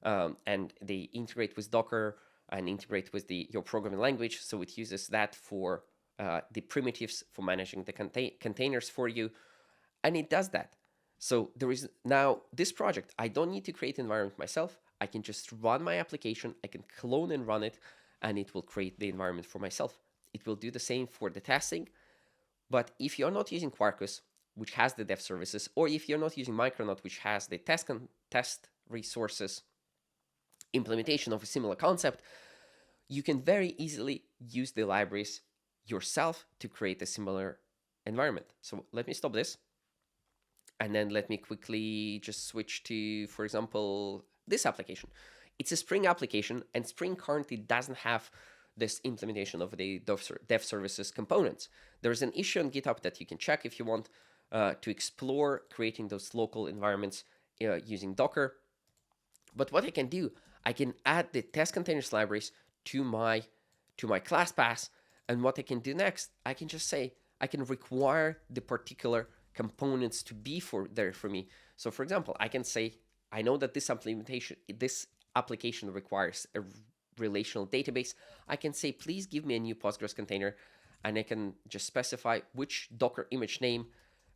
and they integrate with Docker and integrate with your programming language. So it uses that for the primitives for managing the containers for you, and it does that. So there is now this project. I don't need to create an environment myself. I can just run my application. I can clone and run it, and it will create the environment for myself. It will do the same for the testing. But if you're not using Quarkus, which has the dev services, or if you're not using Micronaut, which has the test resources implementation of a similar concept, you can very easily use the libraries yourself to create a similar environment. So let me stop this. And then let me quickly just switch to, for example, this application. It's a Spring application, and Spring currently doesn't have this implementation of the dev services components. There's an issue on GitHub that you can check if you want to explore creating those local environments using Docker. But what I can do, I can add the test containers libraries to my class path. And what I can do next, I can just say, I can require the particular components to be there for me. So for example, I can say, I know that this application requires a relational database. I can say, please give me a new Postgres container, and I can just specify which Docker image name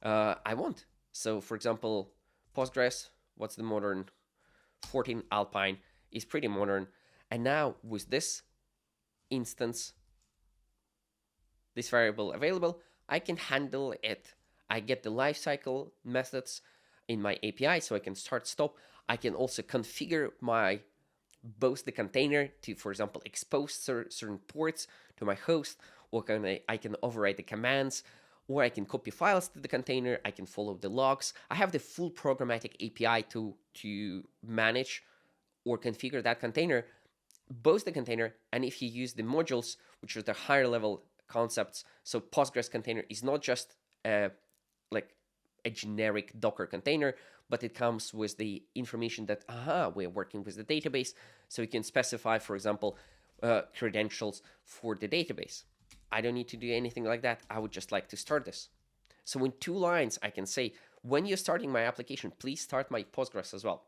I want. So for example, Postgres, what's the modern 14 Alpine? is pretty modern. And now with this instance, this variable available, I can handle it. I get the lifecycle methods in my API, so I can start, stop. I can also configure both the container to, for example, expose certain ports to my host, or I can override the commands, or I can copy files to the container. I can follow the logs. I have the full programmatic API to manage or configure that container, both the container, and if you use the modules, which are the higher level concepts. So Postgres container is not just like a generic Docker container, but it comes with the information that, we're working with the database. So you can specify, for example, credentials for the database. I don't need to do anything like that. I would just like to start this. So in 2 lines, I can say, when you're starting my application, please start my Postgres as well.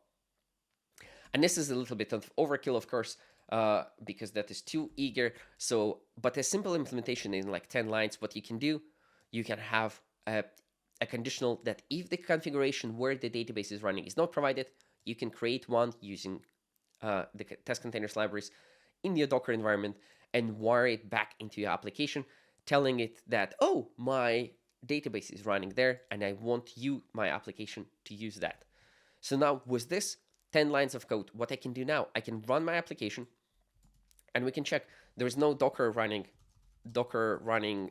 And this is a little bit of overkill, of course, because that is too eager. So, but a simple implementation in like 10 lines, what you can do, you can have a conditional that if the configuration where the database is running is not provided, you can create one using the test containers libraries in your Docker environment and wire it back into your application, telling it that, oh, my database is running there and I want my application, to use that. So now with this 10 lines of code, what I can do now, I can run my application and we can check there is no Docker running Postgres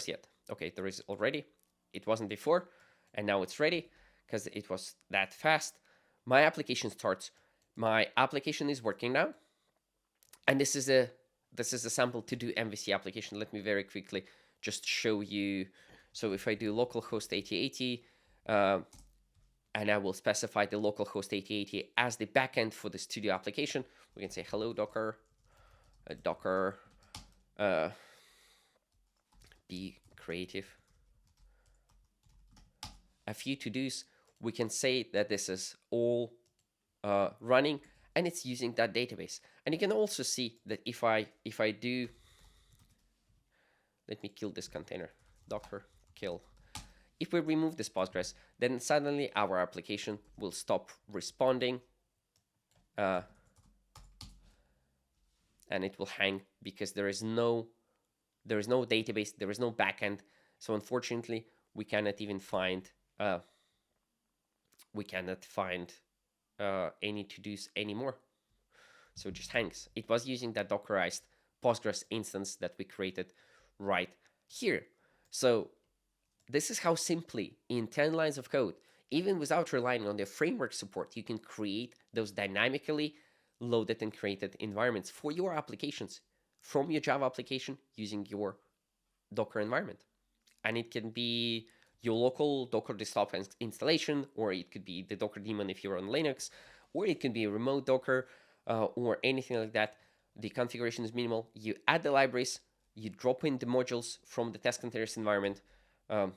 yet. Okay, there is already. It wasn't before, and now it's ready because it was that fast. My application starts. My application is working now, and this is a sample to do MVC application. Let me very quickly just show you. So if I do localhost 8080, and I will specify the localhost 8080 as the backend for the studio application, we can say hello Docker, Docker, be creative. A few to-dos, we can say that this is all running and it's using that database. And you can also see that if I do, let me kill this container, Docker kill. If we remove this Postgres, then suddenly our application will stop responding and it will hang because there is no database, there is no backend. So unfortunately, we cannot even find any to-dos anymore. So it just hangs. It was using that Dockerized Postgres instance that we created right here. So this is how simply in 10 lines of code, even without relying on the framework support, you can create those dynamically loaded and created environments for your applications from your Java application using your Docker environment. And it can be your local Docker desktop installation, or it could be the Docker daemon if you're on Linux, or it can be a remote Docker or anything like that. The configuration is minimal. You add the libraries, you drop in the modules from the test containers environment, and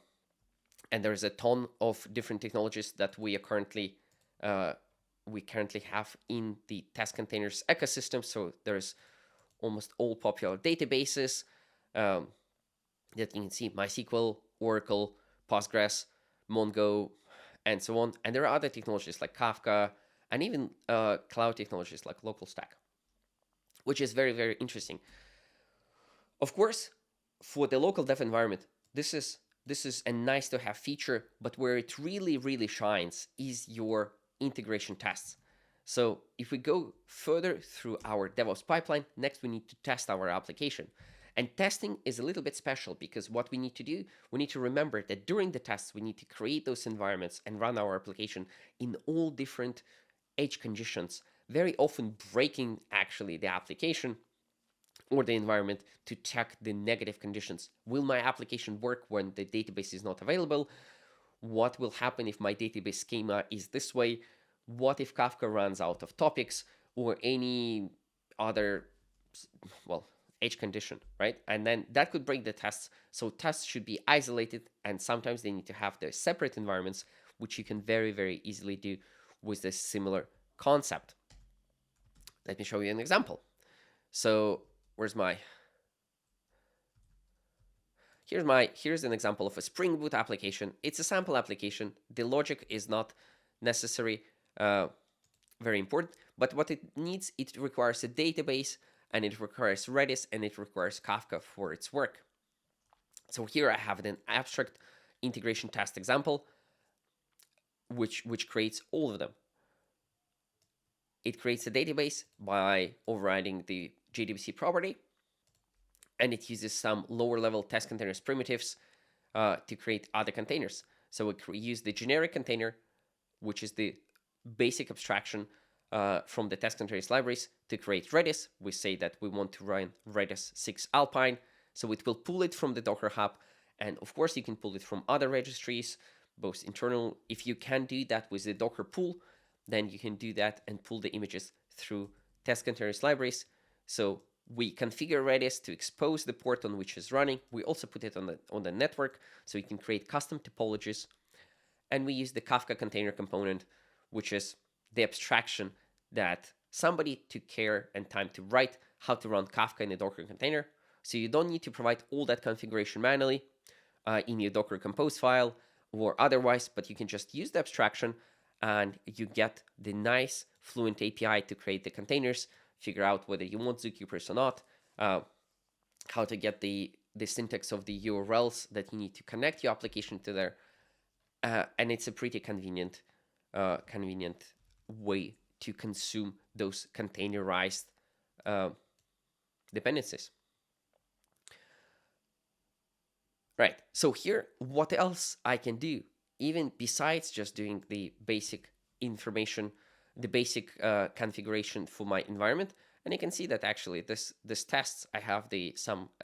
there's a ton of different technologies that we currently have in the test containers ecosystem. So there's almost all popular databases that you can see: MySQL, Oracle, Postgres, Mongo, and so on. And there are other technologies like Kafka and even cloud technologies like LocalStack, which is very, very interesting. Of course, for the local dev environment, this is a nice to have feature, but where it really, really shines is your integration tests. So if we go further through our DevOps pipeline, next we need to test our application. And testing is a little bit special because what we need to do, we need to remember that during the tests, we need to create those environments and run our application in all different edge conditions, very often breaking actually the application or the environment to check the negative conditions. Will my application work when the database is not available? What will happen if my database schema is this way? What if Kafka runs out of topics or any other, edge condition, right? And then that could break the tests. So tests should be isolated, and sometimes they need to have their separate environments, which you can very, very easily do with this similar concept. Let me show you an example. So here's an example of a Spring Boot application. It's a sample application. The logic is not necessary. very important. But what it needs, it requires a database, and it requires Redis, and it requires Kafka for its work. So here I have an abstract integration test example, which creates all of them. It creates a database by overriding the JDBC property, and it uses some lower level test containers primitives to create other containers. So it uses the generic container, which is the basic abstraction from the test containers libraries, to create Redis. We say that we want to run Redis 6 Alpine, so it will pull it from the Docker Hub, and of course you can pull it from other registries, both internal. If you can do that with the Docker pool, then you can do that and pull the images through test containers libraries. So we configure Redis to expose the port on which is running. We also put it on the network, so you can create custom topologies. And we use the Kafka container component, which is the abstraction that somebody took care and time to write how to run Kafka in a Docker container. So you don't need to provide all that configuration manually in your Docker Compose file or otherwise, but you can just use the abstraction and you get the nice Fluent API to create the containers, figure out whether you want zookeepers or not, how to get the syntax of the URLs that you need to connect your application to there. And it's a pretty convenient way to consume those containerized dependencies. Right, so here, what else I can do, even besides just doing the basic information, the basic configuration for my environment. And you can see that actually this tests, I have a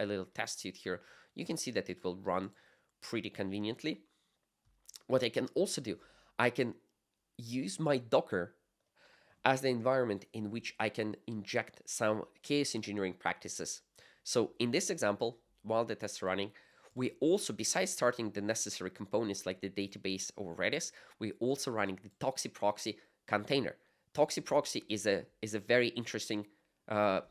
little test suite here. You can see that it will run pretty conveniently. What I can also do, I can use my Docker as the environment in which I can inject some chaos engineering practices. So in this example, while the tests are running, we also, besides starting the necessary components like the database or Redis, we also running the ToxiProxy container. ToxiProxy is a very interesting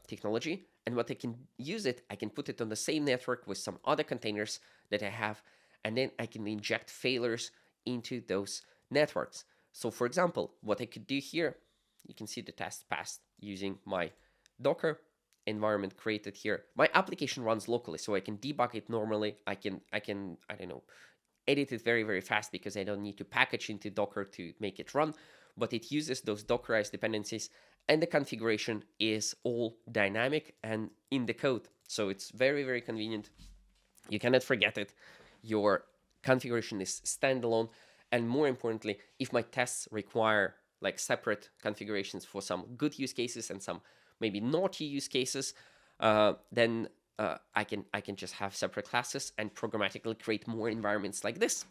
technology, and what I can use it, I can put it on the same network with some other containers that I have, and then I can inject failures into those networks. So for example, what I could do here, you can see the test passed using my Docker environment created here. My application runs locally, so I can debug it normally. I can I don't know, edit it very, very fast because I don't need to package into Docker to make it run, but it uses those Dockerized dependencies, and the configuration is all dynamic and in the code. So it's very, very convenient. You cannot forget it. Your configuration is standalone. And more importantly, if my tests require like separate configurations for some good use cases and some maybe naughty use cases, then I can just have separate classes and programmatically create more environments like this.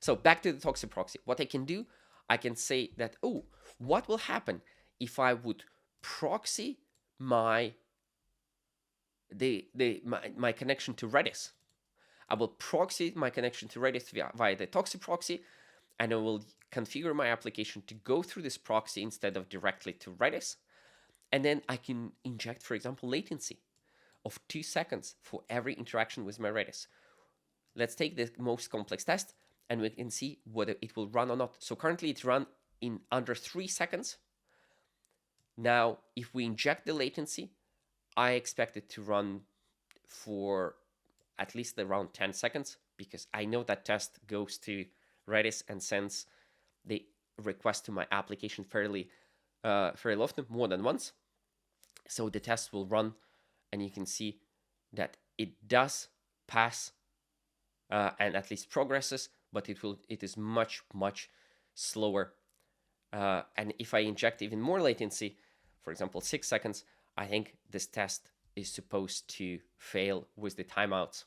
So back to the ToxiProxy. What I can do, I can say that, oh, what will happen if I would proxy my connection to Redis? I will proxy my connection to Redis via the ToxiProxy, and I will configure my application to go through this proxy instead of directly to Redis. And then I can inject, for example, latency of 2 seconds for every interaction with my Redis. Let's take the most complex test, and we can see whether it will run or not. So currently it's run in under 3 seconds. Now, if we inject the latency, I expect it to run for at least around 10 seconds, because I know that test goes to Redis and sends the request to my application fairly often, more than once. So the test will run, and you can see that it does pass and at least progresses, but it is much, much slower. And if I inject even more latency, for example, 6 seconds, I think this test is supposed to fail with the timeouts.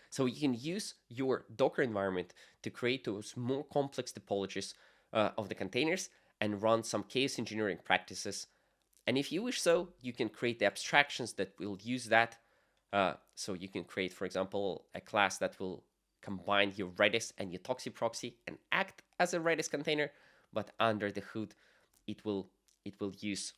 So you can use your Docker environment to create those more complex topologies of the containers and run some chaos engineering practices. And if you wish so, you can create the abstractions that will use that. So you can create, for example, a class that will combine your Redis and your ToxiProxy and act as a Redis container, but under the hood, it will use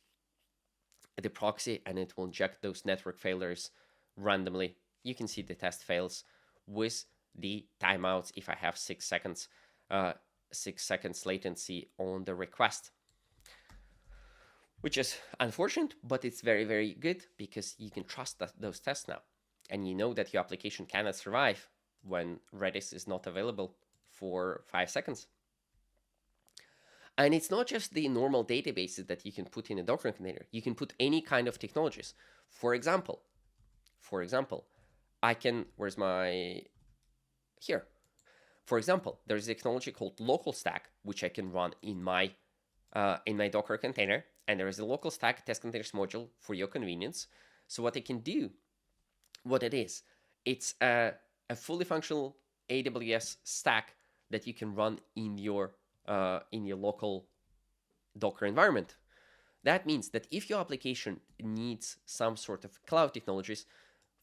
the proxy and it will inject those network failures randomly. You can see the test fails with the timeouts if I have 6 seconds latency on the request. which is unfortunate, but it's very, very good because you can trust those tests now. And you know that your application cannot survive when Redis is not available for 5 seconds. And it's not just the normal databases that you can put in a Docker container. You can put any kind of technologies. For example, I can, where's my, here. For example, there's a technology called local stack, which I can run in my Docker container. And there is a local stack test containers module for your convenience. So what I can do, what it is, it's a fully functional AWS stack that you can run in your local Docker environment. That means that if your application needs some sort of cloud technologies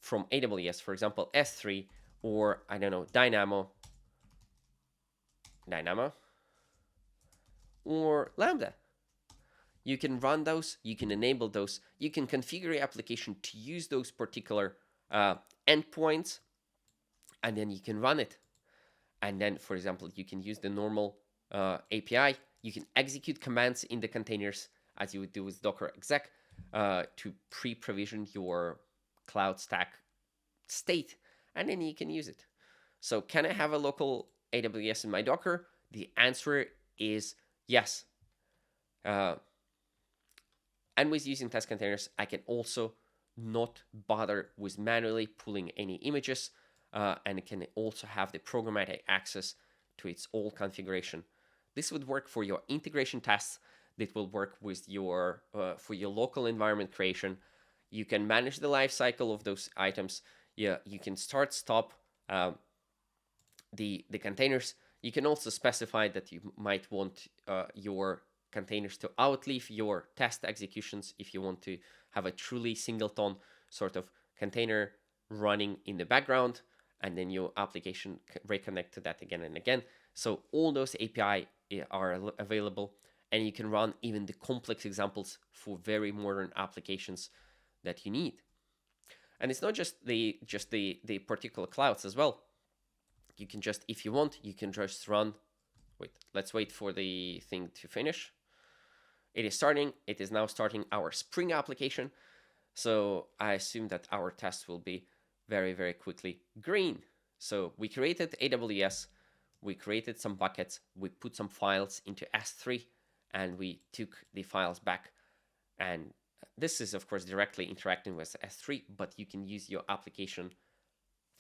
from AWS, for example, S3 or I don't know, Dynamo or Lambda, you can run those, you can enable those, you can configure your application to use those particular endpoints, and then you can run it. And then, for example, you can use the normal API. You can execute commands in the containers as you would do with Docker exec to pre-provision your cloud stack state, and then you can use it. So can I have a local AWS in my Docker? The answer is yes. And with using test containers, I can also not bother with manually pulling any images, and it can also have the programmatic access to its all configuration. This would work for your integration tests. That will work with your for your local environment creation. You can manage the life cycle of those items. Yeah, you can start, stop the containers. You can also specify that you might want your containers to outlive your test executions if you want to have a truly singleton sort of container running in the background, and then your application reconnect to that again and again. So all those API are available, and you can run even the complex examples for very modern applications that you need. And it's not just the particular clouds as well. You can just, if you want, you can just run. Wait, let's wait for the thing to finish. It is starting. It is now starting our Spring application. So I assume that our test will be very, very quickly green. So we created AWS, we created some buckets, we put some files into S3, and we took the files back. And this is, of course, directly interacting with S3, but you can use your application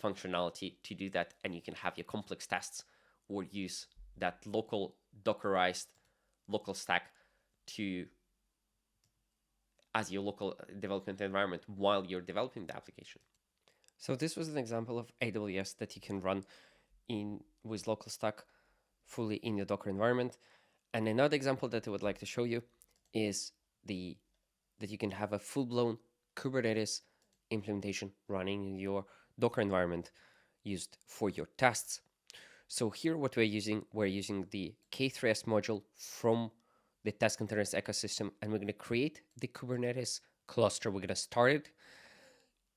functionality to do that, and you can have your complex tests or use that local Dockerized local stack to as your local development environment while you're developing the application. So this was an example of AWS that you can run in with local stack fully in your Docker environment. And another example that I would like to show you is that you can have a full-blown Kubernetes implementation running in your Docker environment used for your tests. So here what we're using the K3s module from the test containers ecosystem, and we're going to create the Kubernetes cluster. We're going to start it,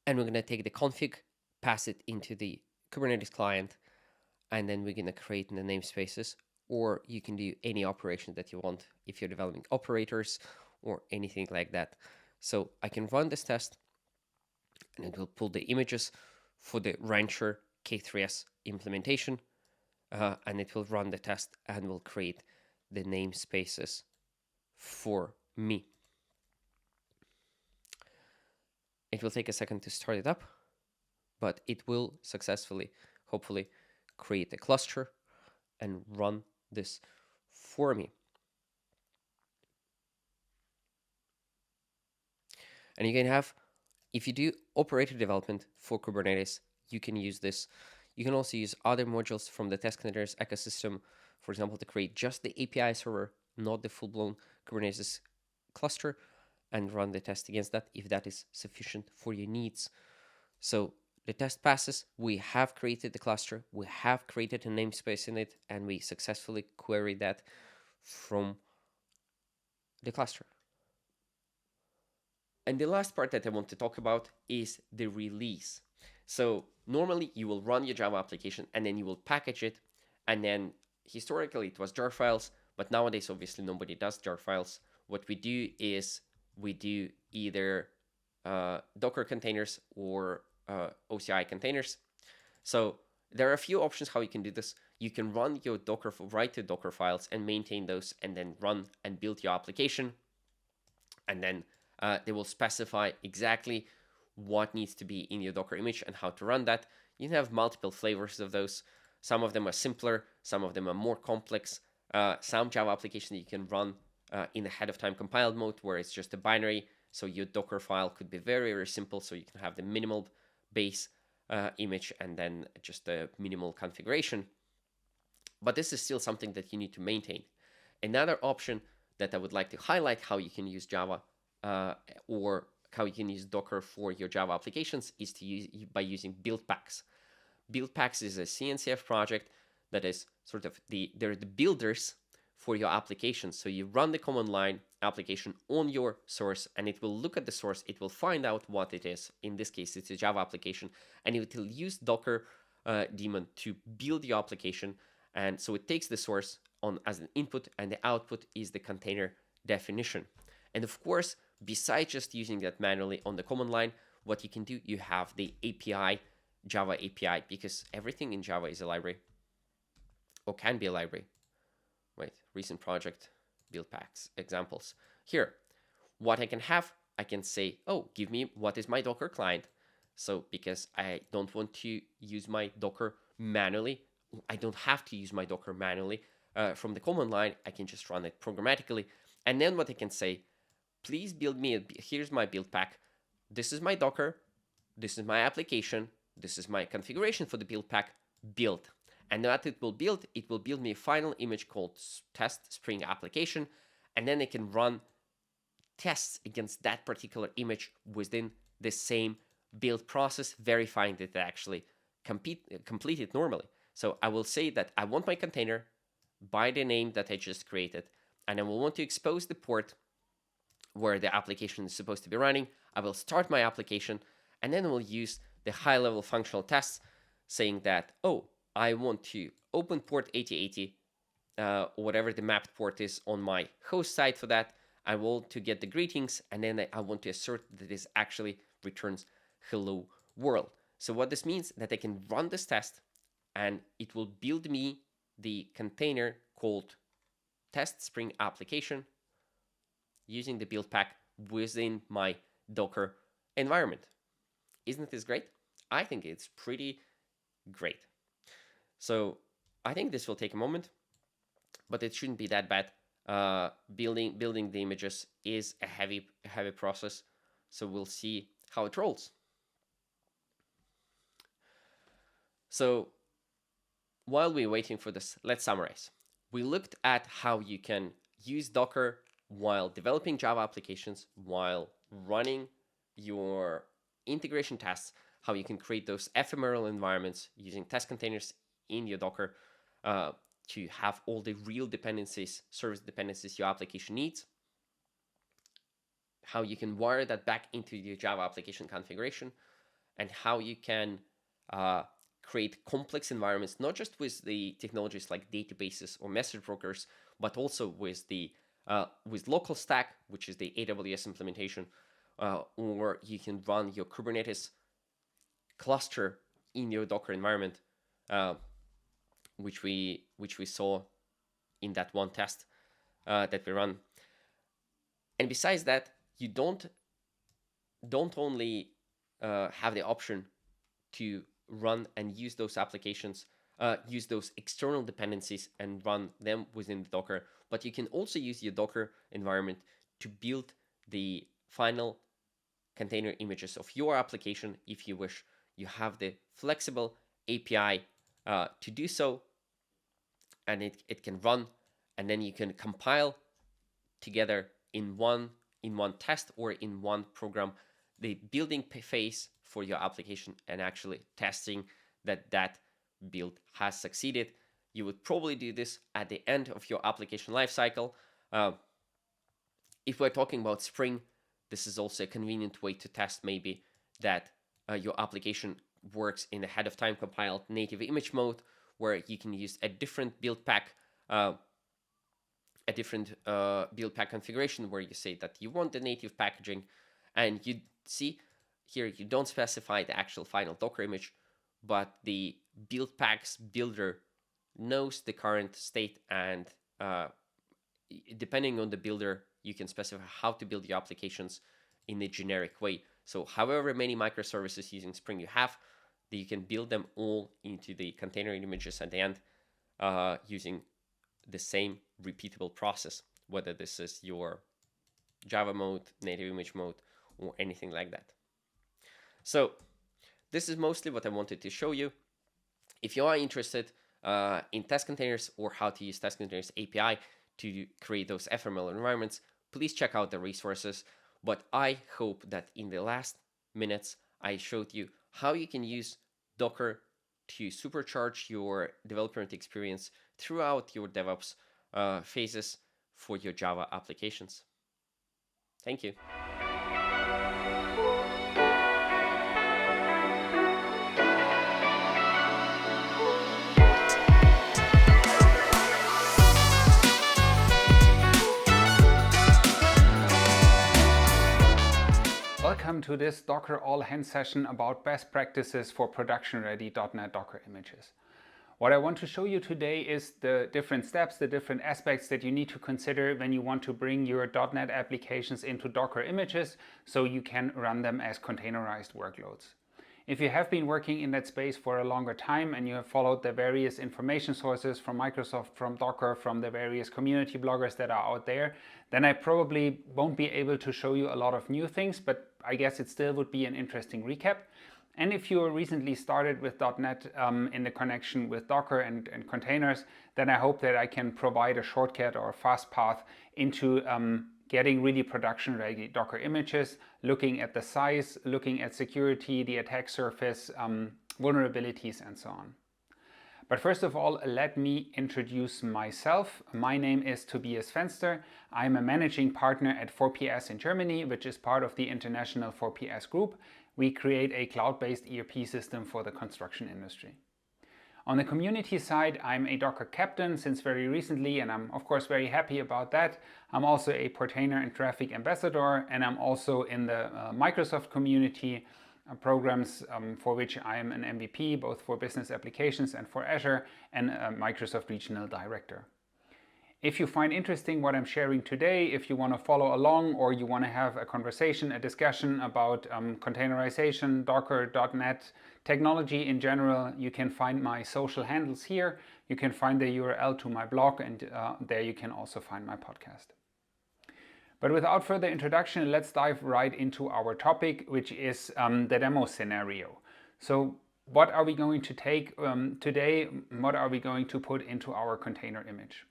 and we're going to take the config, pass it into the Kubernetes client, and then we're going to create the namespaces, or you can do any operation that you want if you're developing operators or anything like that. So I can run this test, and it will pull the images for the Rancher K3s implementation, and it will run the test and will create the namespaces for me. It will take a second to start it up, but it will successfully, hopefully, create a cluster and run this for me. And you can have, if you do operator development for Kubernetes, you can use this. You can also use other modules from the test containers ecosystem, for example, to create just the API server, not the full-blown Kubernetes cluster, and run the test against that if that is sufficient for your needs. So the test passes, we have created the cluster, we have created a namespace in it, and we successfully queried that from the cluster. And the last part that I want to talk about is the release. So normally you will run your Java application and then you will package it, and then historically it was jar files, but nowadays obviously nobody does jar files. What we do is we do either Docker containers or OCI containers. So there are a few options how you can do this. You can run your Docker, write to Docker files and maintain those, and then run and build your application. And then they will specify exactly what needs to be in your Docker image and how to run that. You can have multiple flavors of those. Some of them are simpler, some of them are more complex. Some Java applications you can run in ahead of time compiled mode, where it's just a binary. So your Docker file could be very, very simple. So you can have the minimal base image and then just a minimal configuration. But this is still something that you need to maintain. Another option that I would like to highlight how you can use Java or how you can use Docker for your Java applications is to use by using build packs. Build packs is a CNCF project that is sort of they're the builders for your applications. So you run the command line application on your source, and it will look at the source. It will find out what it is. In this case, it's a Java application, and it will use Docker daemon to build your application. And so it takes the source on as an input, and the output is the container definition. And of course, besides just using that manually on the command line, what you can do, you have the API, Java API, because everything in Java is a library or can be a library. Wait, recent project, build packs, examples. Here, what I can have, I can say, oh, give me what is my Docker client. So because I don't want to use my Docker manually, I don't have to use my Docker manually from the command line. I can just run it programmatically. And then what I can say, please build me, here's my build pack. This is my Docker. This is my application. This is my configuration for the build pack. Build. And what it will build me a final image called test spring application. And then I can run tests against that particular image within the same build process, verifying that it actually completed normally. So I will say that I want my container by the name that I just created, and I will want to expose the port where the application is supposed to be running. I will start my application, and then I will use the high-level functional tests saying that, oh, I want to open port 8080, or whatever the mapped port is on my host side for that. I want to get the greetings, and then I want to assert that this actually returns hello world. So what this means that I can run this test, and it will build me the container called test spring application using the build pack within my Docker environment. Isn't this great? I think it's pretty great. So I think this will take a moment, but it shouldn't be that bad. Building the images is a heavy process, so we'll see how it rolls. So while we're waiting for this, let's summarize. We looked at how you can use Docker while developing Java applications, while running your integration tests, how you can create those ephemeral environments using test containers in your Docker to have all the real dependencies, service dependencies your application needs, how you can wire that back into your Java application configuration, and how you can create complex environments, not just with the technologies like databases or message brokers, but also with the with local stack, which is the AWS implementation, or you can run your Kubernetes cluster in your Docker environment, which we saw in that one test that we run. And besides that, you don't only have the option to run and use those applications, use those external dependencies and run them within the Docker, but you can also use your Docker environment to build the final container images of your application if you wish. You have the flexible API to do so, and it can run, and then you can compile together in one test or in one program the building phase for your application and actually testing that build has succeeded. You would probably do this at the end of your application lifecycle. If we're talking about Spring, this is also a convenient way to test maybe that your application works in ahead of time compiled native image mode, where you can use a different build pack a different build pack configuration where you say that you want the native packaging, and you see here you don't specify the actual final Docker image, but the build packs builder knows the current state, and depending on the builder, you can specify how to build your applications in a generic way. So however many microservices using Spring you have, you can build them all into the container images at the end using the same repeatable process, whether this is your Java mode, native image mode, or anything like that. So this is mostly what I wanted to show you. If you are interested in test containers or how to use test containers API to create those ephemeral environments, please check out the resources. But I hope that in the last minutes, I showed you how you can use Docker to supercharge your development experience throughout your DevOps phases for your Java applications. Thank you. Welcome to this Docker All Hands session about best practices for production-ready .NET Docker images. What I want to show you today is the different steps, the different aspects that you need to consider when you want to bring your .NET applications into Docker images so you can run them as containerized workloads. If you have been working in that space for a longer time and you have followed the various information sources from Microsoft, from Docker, from the various community bloggers that are out there, then I probably won't be able to show you a lot of new things, but I guess it still would be an interesting recap. And if you recently started with .NET in the connection with Docker and containers, then I hope that I can provide a shortcut or a fast path into getting really production-ready Docker images, looking at the size, looking at security, the attack surface, vulnerabilities, and so on. But first of all, let me introduce myself. My name is Tobias Fenster. I'm a managing partner at 4PS in Germany, which is part of the international 4PS group. We create a cloud-based ERP system for the construction industry. On the community side, I'm a Docker captain since very recently, and I'm of course very happy about that. I'm also a Portainer and Traffic ambassador, and I'm also in the Microsoft community programs for which I am an MVP, both for business applications and for Azure, and a Microsoft regional director. If you find interesting what I'm sharing today, if you want to follow along or you want to have a conversation, a discussion about containerization, Docker, .NET, technology in general, you can find my social handles here. You can find the URL to my blog, and there you can also find my podcast. But without further introduction, let's dive right into our topic, which is the demo scenario. So what are we going to take today? What are we going to put into our container image?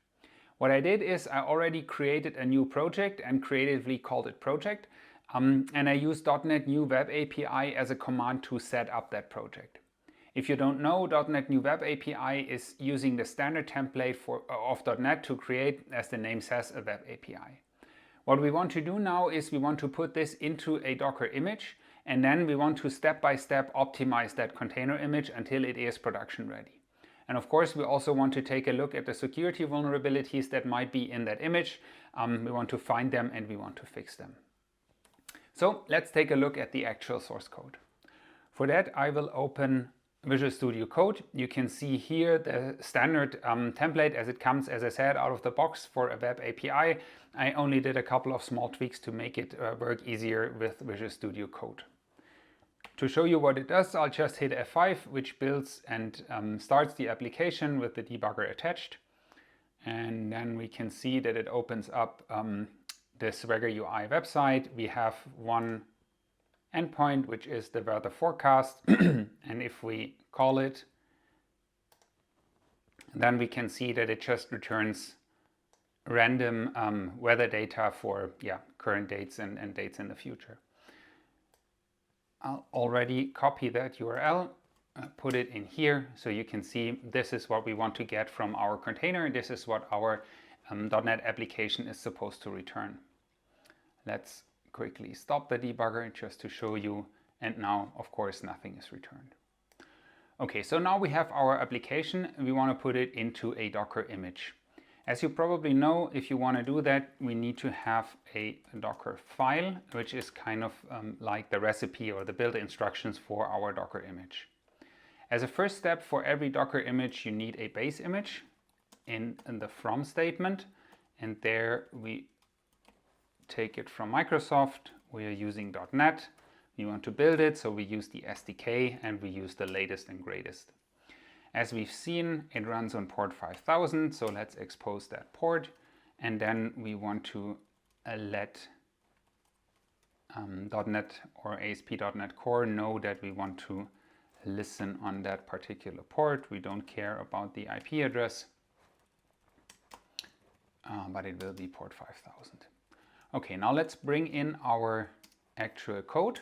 What I did is I already created a new project and creatively called it project. And I used .NET New Web API as a command to set up that project. If you don't know, .NET New Web API is using the standard template of .NET to create, as the name says, a web API. What we want to do now is we want to put this into a Docker image, and then we want to step by step optimize that container image until it is production ready. And of course, we also want to take a look at the security vulnerabilities that might be in that image. We want to find them and we want to fix them. So let's take a look at the actual source code. For that, I will open Visual Studio Code. You can see here the standard template as it comes, as I said, out of the box for a web API. I only did a couple of small tweaks to make it work easier with Visual Studio Code. To show you what it does, I'll just hit F5, which builds and starts the application with the debugger attached. And then we can see that it opens up this Swagger UI website. We have one endpoint, which is the weather forecast. And if we call it, then we can see that it just returns random weather data for current dates and dates in the future. I'll already copy that URL, put it in here, so you can see this is what we want to get from our container. This is what our .NET application is supposed to return. Let's quickly stop the debugger just to show you, and now of course nothing is returned. Okay, so now we have our application. We want to put it into a Docker image. As you probably know, if you want to do that, we need to have a Docker file, which is kind of like the recipe or the build instructions for our Docker image. As a first step, for every Docker image, you need a base image in the from statement. And there we take it from Microsoft. We are using .NET. We want to build it, so we use the SDK and we use the latest and greatest. As we've seen, it runs on port 5000, so let's expose that port. And then we want to let .NET or ASP.NET Core know that we want to listen on that particular port. We don't care about the IP address, but it will be port 5000. Okay, now let's bring in our actual code.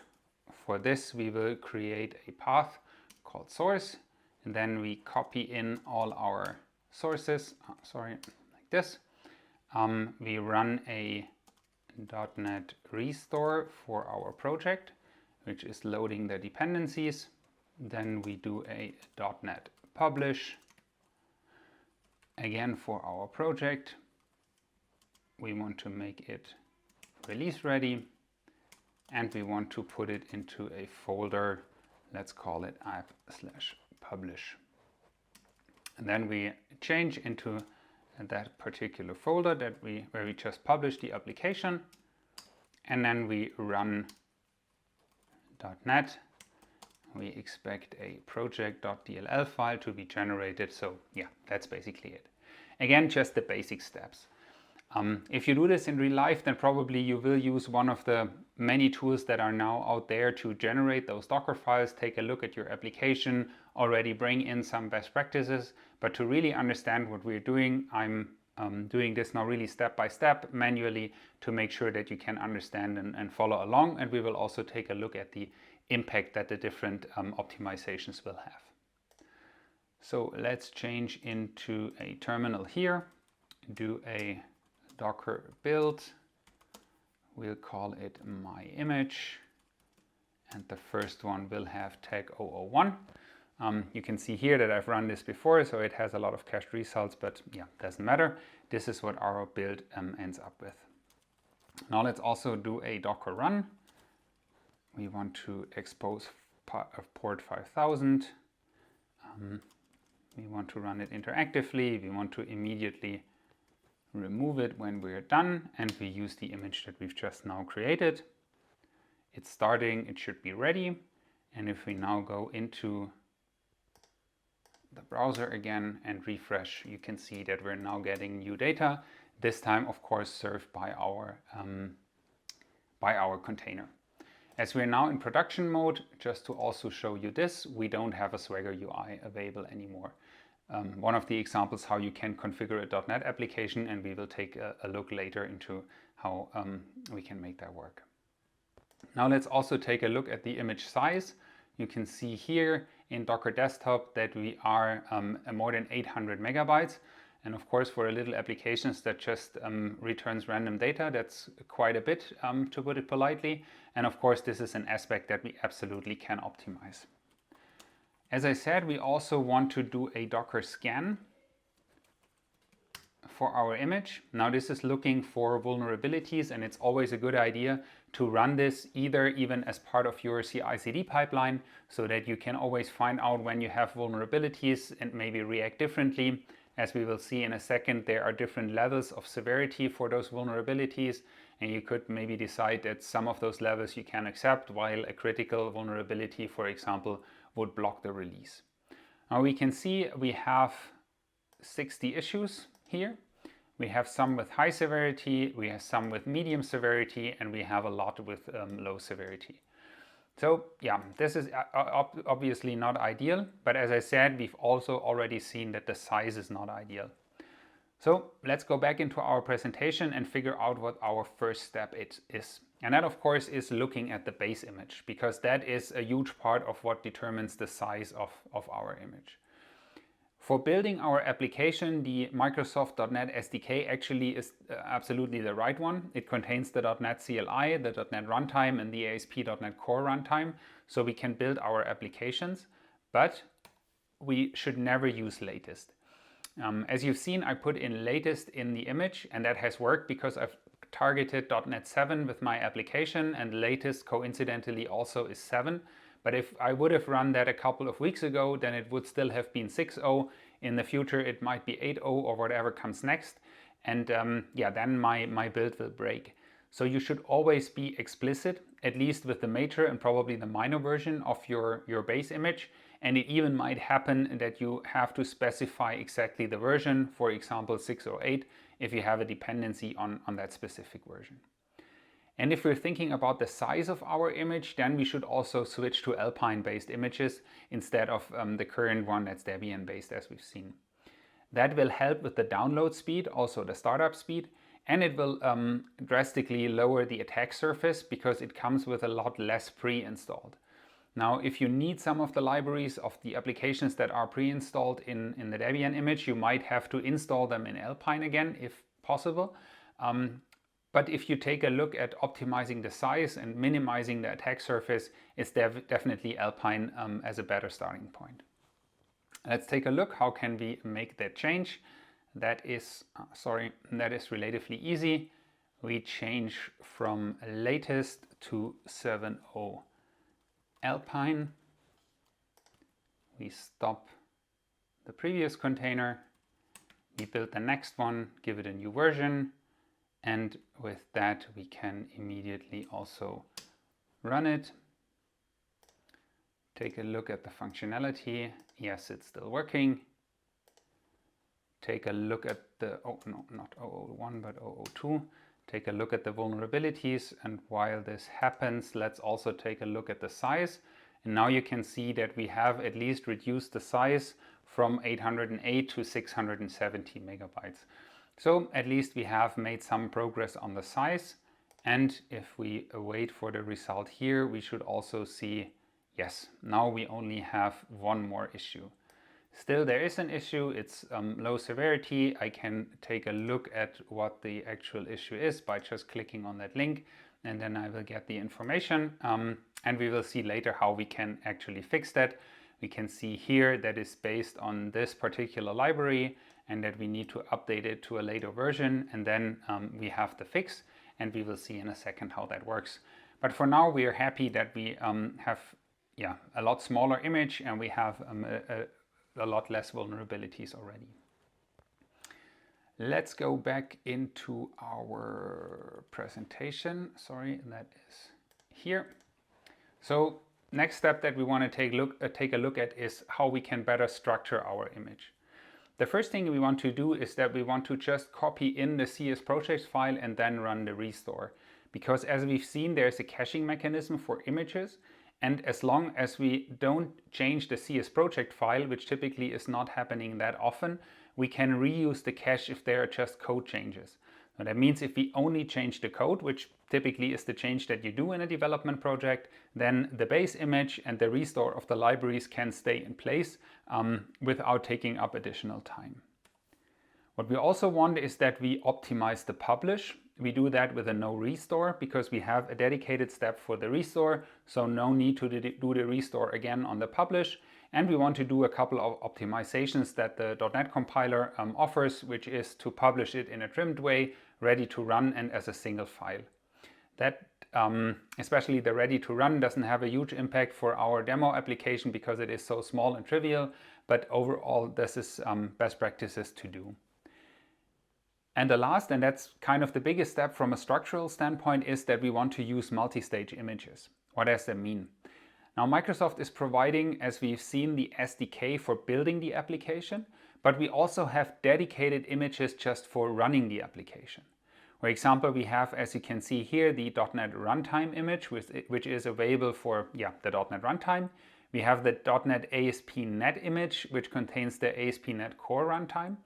For this, we will create a path called source. And then we copy in all our sources, like this. We run a .NET restore for our project, which is loading the dependencies. Then we do a .NET publish, again for our project. We want to make it release ready, and we want to put it into a folder. Let's call it app/publish. And then we change into that particular folder where we just published the application, and then we run .NET. We expect a project.dll file to be generated. So yeah, that's basically it. Again, just the basic steps. If you do this in real life, then probably you will use one of the many tools that are now out there to generate those Docker files. Take a look at your application, already bring in some best practices. But to really understand what we're doing, I'm doing this now really step by step manually to make sure that you can understand and follow along. And we will also take a look at the impact that the different optimizations will have. So let's change into a terminal here, do a Docker build. We'll call it my image, and the first one will have tag 001. You can see here that I've run this before, so it has a lot of cached results, but yeah, doesn't matter. This is what our build ends up with. Now let's also do a Docker run. We want to expose port 5000. We want to run it interactively. We want to immediately remove it when we're done, and we use the image that we've just now created. It's starting, it should be ready. And if we now go into the browser again and refresh, you can see that we're now getting new data, this time of course served by our container. As we're now in production mode, just to also show you this, we don't have a Swagger UI available anymore. One of the examples how you can configure a .NET application, and we will take a look later into how we can make that work. Now let's also take a look at the image size. You can see here in Docker Desktop that we are more than 800 megabytes. And of course, for a little applications that just returns random data, that's quite a bit, to put it politely. And of course, this is an aspect that we absolutely can optimize. As I said, we also want to do a Docker scan for our image. Now this is looking for vulnerabilities, and it's always a good idea to run this either even as part of your CI/CD pipeline, so that you can always find out when you have vulnerabilities and maybe react differently. As we will see in a second, there are different levels of severity for those vulnerabilities, and you could maybe decide that some of those levels you can accept, while a critical vulnerability, for example, would block the release. Now we can see we have 60 issues here. We have some with high severity, we have some with medium severity, and we have a lot with low severity. So yeah, this is obviously not ideal, but as I said, we've also already seen that the size is not ideal. So let's go back into our presentation and figure out what our first step is. And that of course is looking at the base image, because that is a huge part of what determines the size of our image. For building our application, the Microsoft.NET SDK actually is absolutely the right one. It contains the .NET CLI, the .NET runtime, and the ASP.NET Core runtime, so we can build our applications, but we should never use latest. As you've seen, I put in latest in the image, and that has worked because I've targeted .NET 7 with my application, and latest coincidentally also is 7. But if I would have run that a couple of weeks ago, then it would still have been 6.0. In the future, it might be 8.0 or whatever comes next. And yeah, then my build will break. So you should always be explicit, at least with the major and probably the minor version of your base image. And it even might happen that you have to specify exactly the version, for example 6 or 8, if you have a dependency on that specific version. And if we're thinking about the size of our image, then we should also switch to Alpine-based images instead of the current one that's Debian-based, as we've seen. That will help with the download speed, also the startup speed, and it will drastically lower the attack surface because it comes with a lot less pre-installed. Now, if you need some of the libraries of the applications that are pre-installed in the Debian image, you might have to install them in Alpine again, if possible. But if you take a look at optimizing the size and minimizing the attack surface, it's definitely Alpine as a better starting point. Let's take a look. How can we make that change? That is relatively easy. We change from latest to 7.0 Alpine. We stop the previous container. We build the next one, give it a new version. And with that, we can immediately also run it. Take a look at the functionality. Yes, it's still working. Take a look at the, oh no, not 001, but 002. Take a look at the vulnerabilities, and while this happens, let's also take a look at the size. And now you can see that we have at least reduced the size from 808 to 670 megabytes. So at least we have made some progress on the size. And if we wait for the result here, we should also see, yes, now we only have one more issue. Still, there is an issue. It's low severity. I can take a look at what the actual issue is by just clicking on that link, and then I will get the information. And we will see later how we can actually fix that. We can see here that is based on this particular library and that we need to update it to a later version, and then we have the fix, and we will see in a second how that works. But for now, we are happy that we have a lot smaller image, and we have a lot less vulnerabilities already. Let's go back into our presentation. Sorry, that is here. So next step that we want to take a look at is how we can better structure our image. The first thing we want to do is that we want to just copy in the CS project file and then run the restore. Because as we've seen, there's a caching mechanism for images. And as long as we don't change the CS project file, which typically is not happening that often, we can reuse the cache if there are just code changes. So that means if we only change the code, which typically is the change that you do in a development project, then the base image and the restore of the libraries can stay in place without taking up additional time. What we also want is that we optimize the publish. We do that with a no restore because we have a dedicated step for the restore, so no need to do the restore again on the publish. And we want to do a couple of optimizations that the .NET compiler offers, which is to publish it in a trimmed way, ready to run and as a single file. That, especially the ready to run, doesn't have a huge impact for our demo application because it is so small and trivial, but overall this is best practices to do. And the last, and that's kind of the biggest step from a structural standpoint, is that we want to use multi-stage images. What does that mean? Now, Microsoft is providing, as we've seen, the SDK for building the application, but we also have dedicated images just for running the application. For example, we have, as you can see here, the .NET Runtime image, which is available for the .NET Runtime. We have the .NET ASP.NET image, which contains the ASP.NET Core Runtime.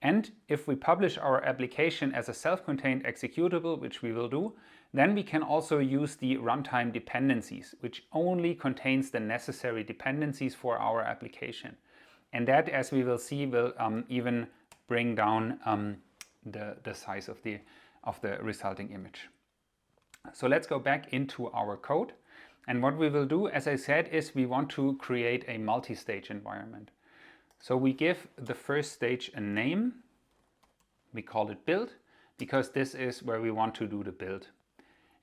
And if we publish our application as a self-contained executable, which we will do, then we can also use the runtime dependencies, which only contains the necessary dependencies for our application. And that, as we will see, will even bring down the size of the resulting image. So let's go back into our code. And what we will do, as I said, is we want to create a multi-stage environment. So we give the first stage a name. We call it build, because this is where we want to do the build.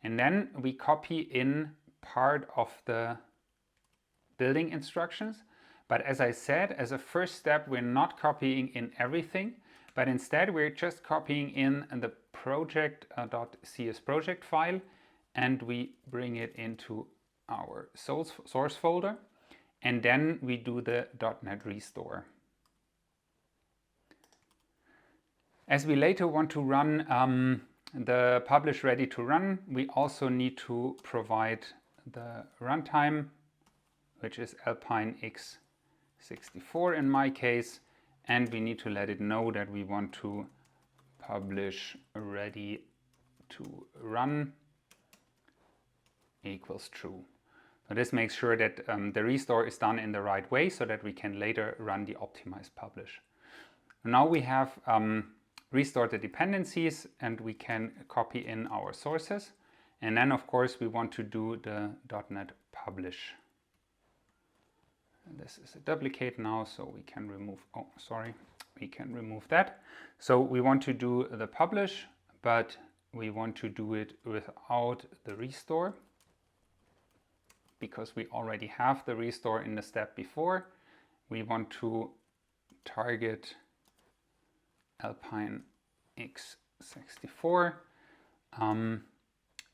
And then we copy in part of the building instructions. But as I said, as a first step, we're not copying in everything, but instead we're just copying in the project.cs project file, and we bring it into our source folder, and then we do the .NET restore. As we later want to run the publish ready to run, we also need to provide the runtime, which is Alpine x64 in my case, and we need to let it know that we want to publish ready to run equals true. So this makes sure that the restore is done in the right way so that we can later run the optimized publish. Now we have restored the dependencies and we can copy in our sources. And then of course we want to do the .NET publish. And this is a duplicate now, so we can remove, we can remove that. So we want to do the publish, but we want to do it without the restore, because we already have the restore in the step before. We want to target Alpine x64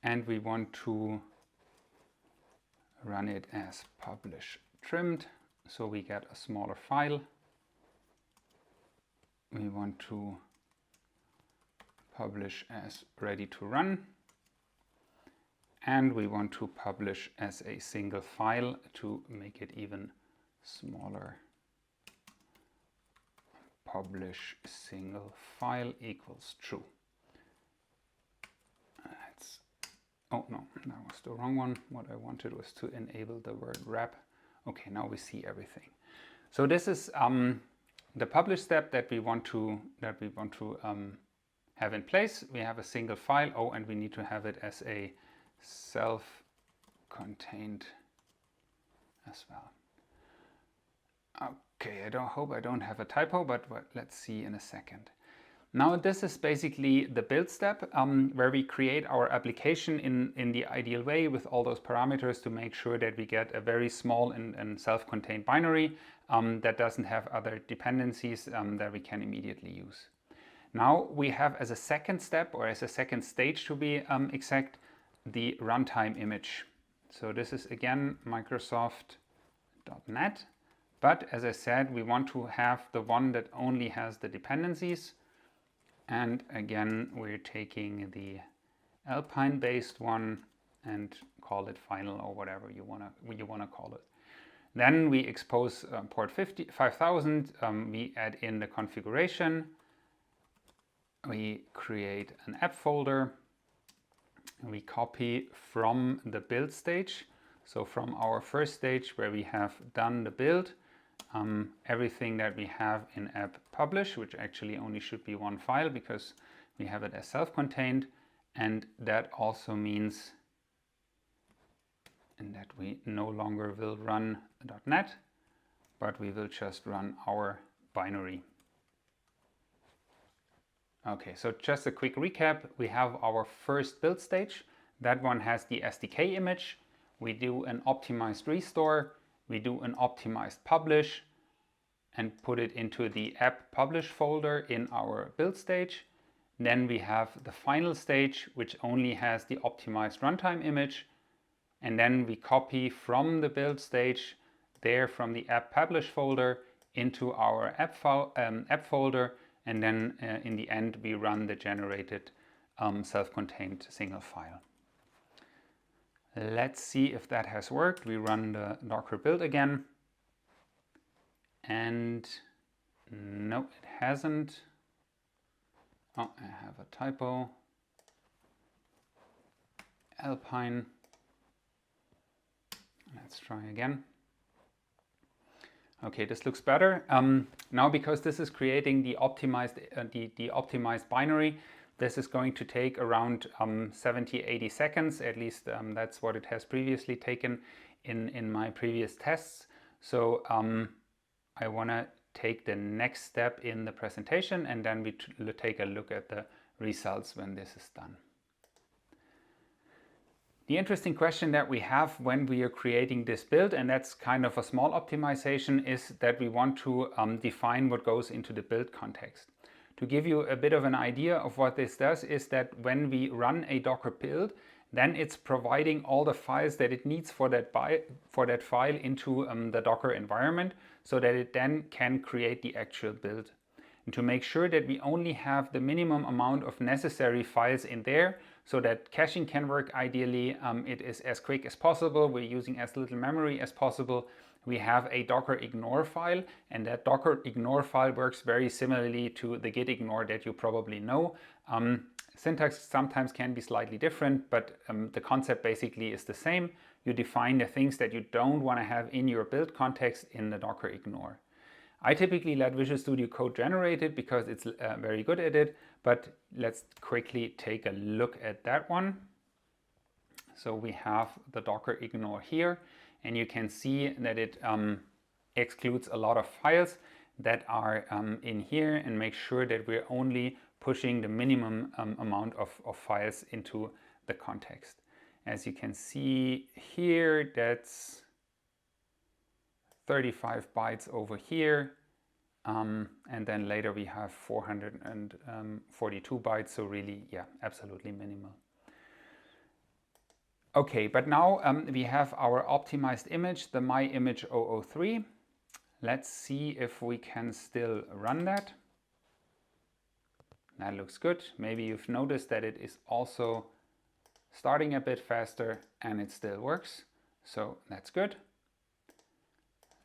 and we want to run it as publish trimmed, so we get a smaller file. We want to publish as ready to run, and we want to publish as a single file to make it even smaller. Publish single file equals true. Oh no, that was the wrong one. What I wanted was to enable the word wrap. Okay, now we see everything. So this is the publish step that we want to have in place. We have a single file. Oh, and we need to have it as a self-contained as well. Okay, I hope I don't have a typo, but let's see in a second. Now this is basically the build step where we create our application in the ideal way with all those parameters to make sure that we get a very small and self-contained binary that doesn't have other dependencies that we can immediately use. Now we have as a second step, or as a second stage to be exact, the runtime image. So this is again Microsoft.NET, but as I said, we want to have the one that only has the dependencies. And again, we're taking the Alpine based one and call it final or whatever you wanna call it. Then we expose port 5000. We add in the configuration. We create an app folder. We copy from the build stage. So from our first stage where we have done the build, everything that we have in app publish, which actually only should be one file because we have it as self-contained, and that also means that we no longer will run .NET, but we will just run our binary. Okay, so just a quick recap. We have our first build stage. That one has the SDK image. We do an optimized restore. We do an optimized publish and put it into the app publish folder in our build stage. Then we have the final stage, which only has the optimized runtime image. And then we copy from the build stage there from the app publish folder into our app folder. And then in the end, we run the generated self-contained single file. Let's see if that has worked. We run the Docker build again. And no, it hasn't. Oh, I have a typo. Alpine. Let's try again. Okay, this looks better. Now, because this is creating the optimized binary, this is going to take around 70-80 seconds. At least that's what it has previously taken in my previous tests. So I want to take the next step in the presentation, and then we take a look at the results when this is done. The interesting question that we have when we are creating this build, and that's kind of a small optimization, is that we want to define what goes into the build context. To give you a bit of an idea of what this does is that when we run a Docker build, then it's providing all the files that it needs for that file into the Docker environment, so that it then can create the actual build. And to make sure that we only have the minimum amount of necessary files in there, so that caching can work ideally, it is as quick as possible, we're using as little memory as possible. We have a docker ignore file, and that docker ignore file works very similarly to the git ignore that you probably know. Syntax sometimes can be slightly different, but the concept basically is the same. You define the things that you don't want to have in your build context in the docker ignore. I typically let Visual Studio Code generate it because it's very good at it, but let's quickly take a look at that one. So we have the docker ignore here, and you can see that it excludes a lot of files that are in here, and make sure that we're only pushing the minimum amount of files into the context. As you can see here, that's 35 bytes over here, and then later we have 442 bytes, so really, yeah, absolutely minimal. Okay, but now we have our optimized image, the myimage003. Let's see if we can still run that. That looks good. Maybe you've noticed that it is also starting a bit faster and it still works, so that's good.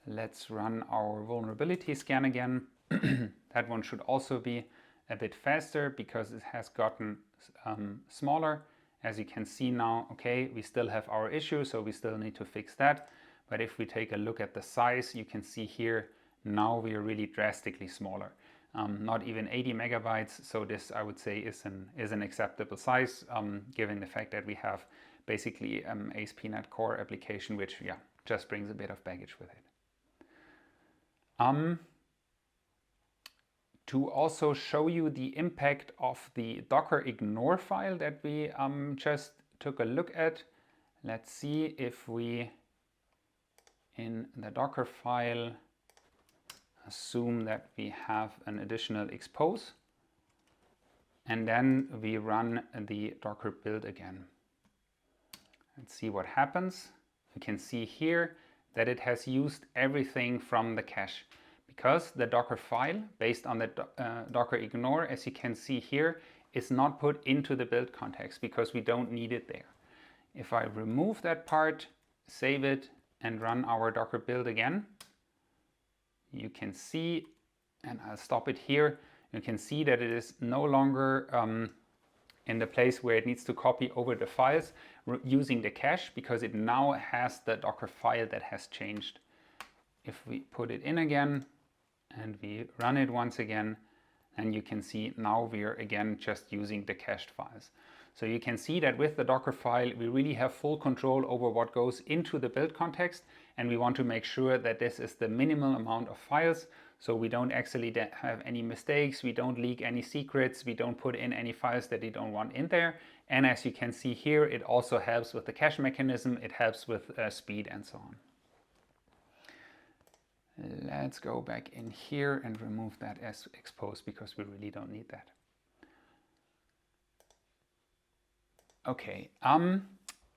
Let's run our vulnerability scan again. That one should also be a bit faster because it has gotten smaller. As you can see now, okay, we still have our issue, so we still need to fix that. But if we take a look at the size, you can see here, now we are really drastically smaller. Not even 80 megabytes, so this I would say is an acceptable size, given the fact that we have basically ASP.NET Core application, which, yeah, just brings a bit of baggage with it. To also show you the impact of the docker ignore file that we just took a look at, let's see if we, in the Docker file, assume that we have an additional expose, and then we run the Docker build again. Let's see what happens. You can see here that it has used everything from the cache, because the Docker file, based on the Docker ignore, as you can see here, is not put into the build context because we don't need it there. If I remove that part, save it, and run our Docker build again, you can see, and I'll stop it here, you can see that it is no longer in the place where it needs to copy over the files using the cache, because it now has the Docker file that has changed. If we put it in again and we run it once again, and you can see now we are again just using the cached files. So you can see that with the Docker file, we really have full control over what goes into the build context, and we want to make sure that this is the minimal amount of files, so we don't actually have any mistakes, we don't leak any secrets, we don't put in any files that we don't want in there. And as you can see here, it also helps with the cache mechanism, it helps with speed and so on. Let's go back in here and remove that as exposed, because we really don't need that. Okay,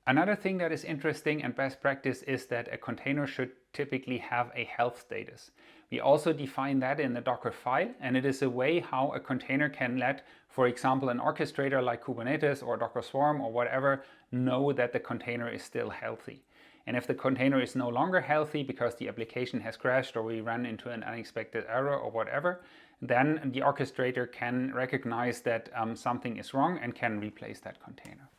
another thing that is interesting and best practice is that a container should typically have a health status. We also define that in the Docker file, and it is a way how a container can let, for example, an orchestrator like Kubernetes or Docker Swarm or whatever, know that the container is still healthy. And if the container is no longer healthy because the application has crashed or we run into an unexpected error or whatever, then the orchestrator can recognize that something is wrong and can replace that container.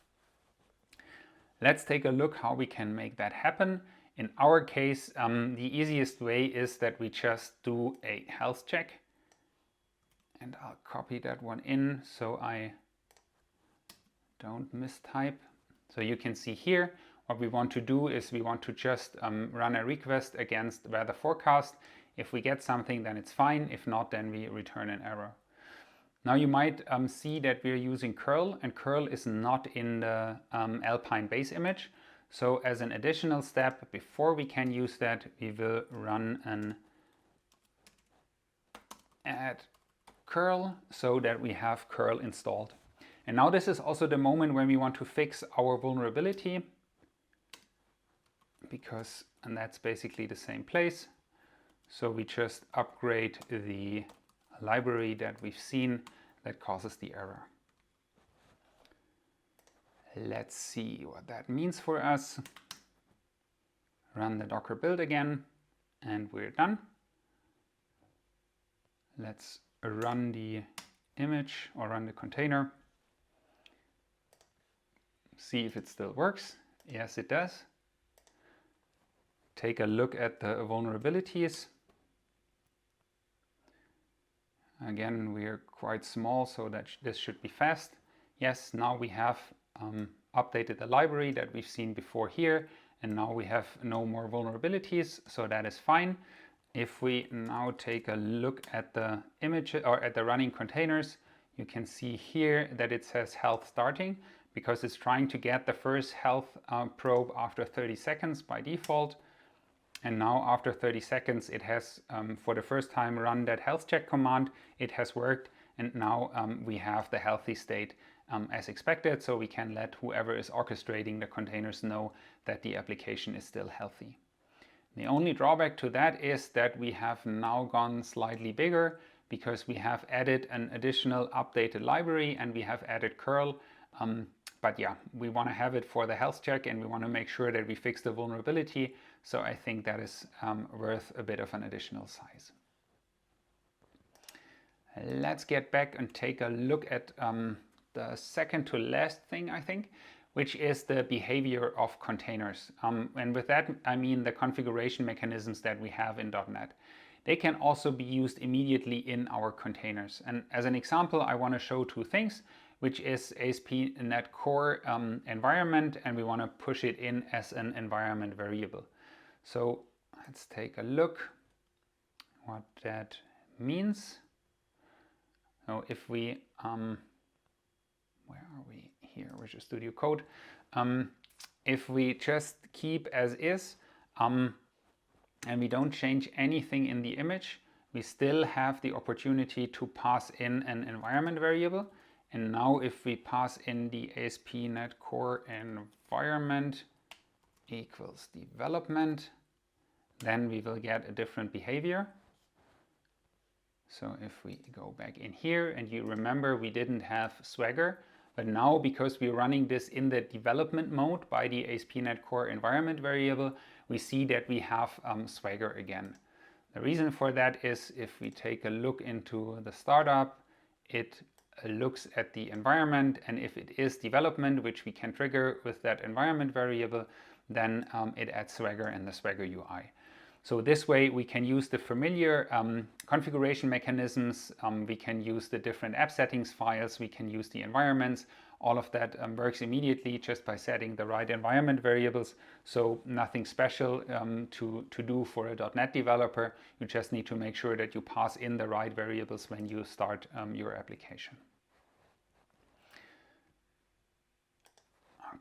Let's take a look how we can make that happen. In our case, the easiest way is that we just do a health check. And I'll copy that one in so I don't mistype. So you can see here, what we want to do is we want to just run a request against weather forecast. If we get something, then it's fine. If not, then we return an error. Now you might see that we're using curl, and curl is not in the Alpine base image. So as an additional step, before we can use that, we will run an add curl so that we have curl installed. And now this is also the moment when we want to fix our vulnerability, and that's basically the same place. So we just upgrade the library that we've seen that causes the error. Let's see what that means for us. Run the Docker build again, and we're done. Let's run the image or run the container. See if it still works. Yes, it does. Take a look at the vulnerabilities. Again, we are quite small, so that this should be fast. Yes, now we have updated the library that we've seen before here, and now we have no more vulnerabilities, so that is fine. If we now take a look at the image or at the running containers, you can see here that it says health starting, because it's trying to get the first health probe after 30 seconds by default. And now after 30 seconds, it has, for the first time, run that health check command. It has worked, and now we have the healthy state as expected, so we can let whoever is orchestrating the containers know that the application is still healthy. The only drawback to that is that we have now gone slightly bigger, because we have added an additional updated library and we have added curl. But yeah, we want to have it for the health check, and we want to make sure that we fix the vulnerability. So I think that is worth a bit of an additional size. Let's get back and take a look at the second to last thing, I think, which is the behavior of containers. And with that, I mean the configuration mechanisms that we have in .NET. They can also be used immediately in our containers. And as an example, I want to show two things, which is ASP.NET Core environment, and we want to push it in as an environment variable. So let's take a look what that means. So if we, where are we here, Visual Studio Code? If we just keep as is, and we don't change anything in the image, we still have the opportunity to pass in an environment variable. And now if we pass in the ASP.NET Core environment equals development, then we will get a different behavior. So if we go back in here, and you remember we didn't have Swagger, but now because we're running this in the development mode by the ASP.NET Core environment variable, we see that we have Swagger again. The reason for that is if we take a look into the startup, it looks at the environment, and if it is development, which we can trigger with that environment variable, then it adds Swagger in the Swagger UI. So this way we can use the familiar configuration mechanisms, we can use the different app settings files, we can use the environments. All of that works immediately just by setting the right environment variables. So nothing special to do for a .NET developer. You just need to make sure that you pass in the right variables when you start your application.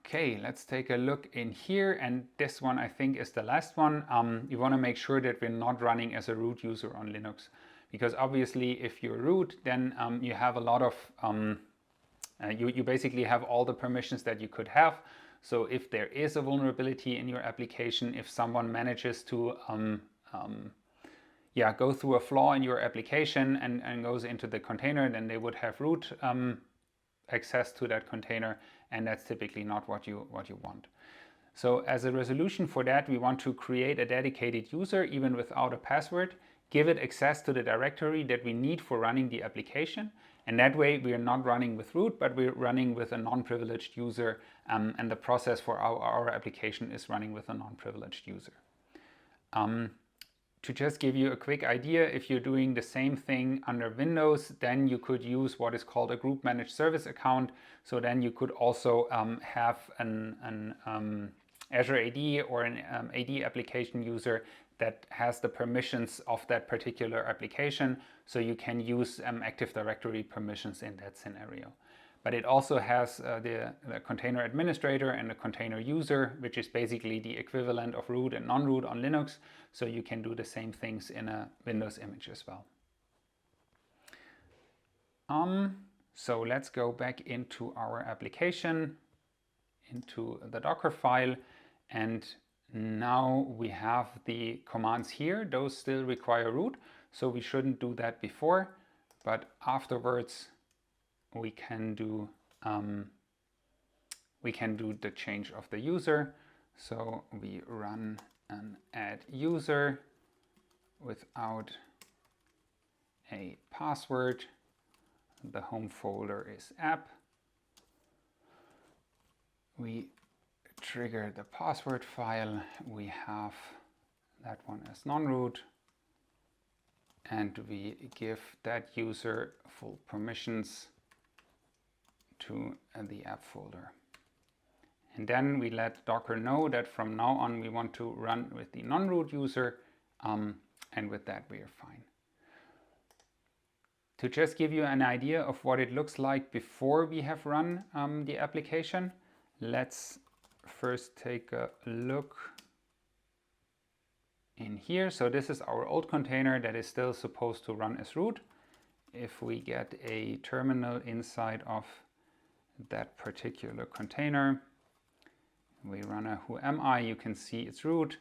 Okay, let's take a look in here, and this one I think is the last one. You want to make sure that we're not running as a root user on Linux, because obviously if you're root, then you have a lot of you basically have all the permissions that you could have. So if there is a vulnerability in your application, if someone manages to go through a flaw in your application and goes into the container, then they would have root access to that container, and that's typically not what you want. So as a resolution for that, we want to create a dedicated user even without a password, give it access to the directory that we need for running the application, and that way we are not running with root, but we're running with a non-privileged user, and the process for our application is running with a non-privileged user. To just give you a quick idea, if you're doing the same thing under Windows, then you could use what is called a group managed service account. So then you could also have Azure AD or an AD application user that has the permissions of that particular application. So you can use Active Directory permissions in that scenario. But it also has the container administrator and the container user, which is basically the equivalent of root and non-root on Linux. So you can do the same things in a Windows image as well. So let's go back into our application, into the Docker file, and now we have the commands here. Those still require root, so we shouldn't do that before, but afterwards we can do the change of the user. So we run an add user without a password. The home folder is app. We trigger the password file. We have that one as non-root, and we give that user full permissions to the app folder. And then we let Docker know that from now on we want to run with the non-root user, and with that we are fine. To just give you an idea of what it looks like before we have run the application, let's first take a look in here. So this is our old container that is still supposed to run as root. If we get a terminal inside of that particular container, we run a who am I, you can see it's root,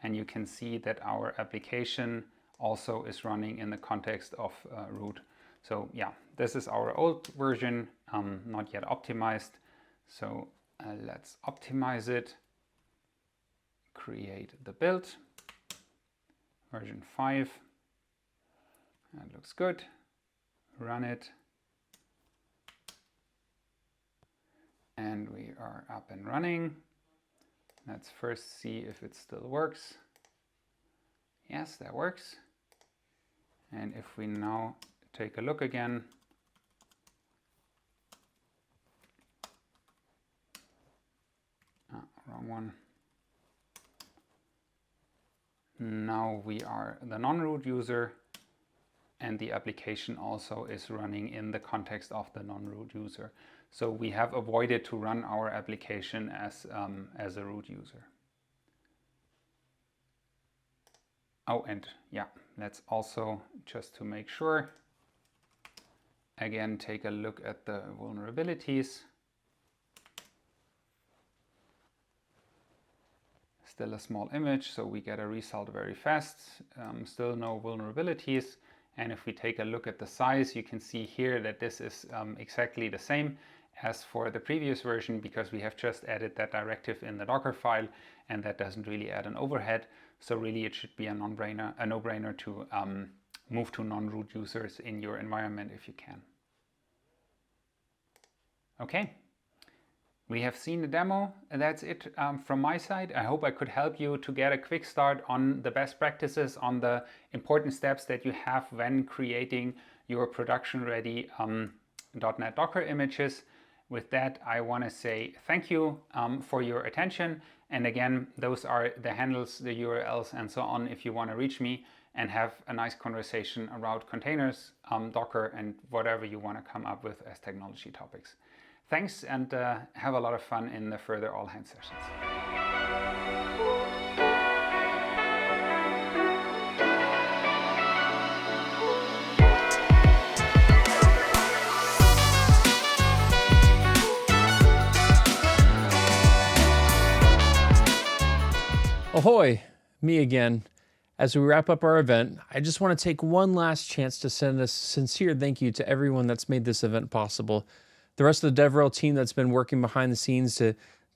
and you can see that our application also is running in the context of root. So yeah, this is our old version, not yet optimized. So let's optimize it, create the build, version 5, that looks good, run it, and we are up and running. Let's first see if it still works. Yes, that works. And if we now take a look again, wrong one. Now we are the non-root user, and the application also is running in the context of the non-root user. So we have avoided to run our application as a root user. Oh, and yeah, let's also, just to make sure, again take a look at the vulnerabilities. Still a small image, so we get a result very fast. Still no vulnerabilities. And if we take a look at the size, you can see here that this is exactly the same as for the previous version, because we have just added that directive in the Docker file, and that doesn't really add an overhead. So really it should be a no-brainer to move to non-root users in your environment if you can. Okay. We have seen the demo, and that's it from my side. I hope I could help you to get a quick start on the best practices, on the important steps that you have when creating your production-ready .NET Docker images. With that, I want to say thank you for your attention. And again, those are the handles, the URLs, and so on if you want to reach me and have a nice conversation around containers, Docker, and whatever you want to come up with as technology topics. Thanks, and have a lot of fun in the further all hands sessions. Ahoy, me again. As we wrap up our event, I just want to take one last chance to send a sincere thank you to everyone that's made this event possible. The rest of the DevRel team that's been working behind the scenes to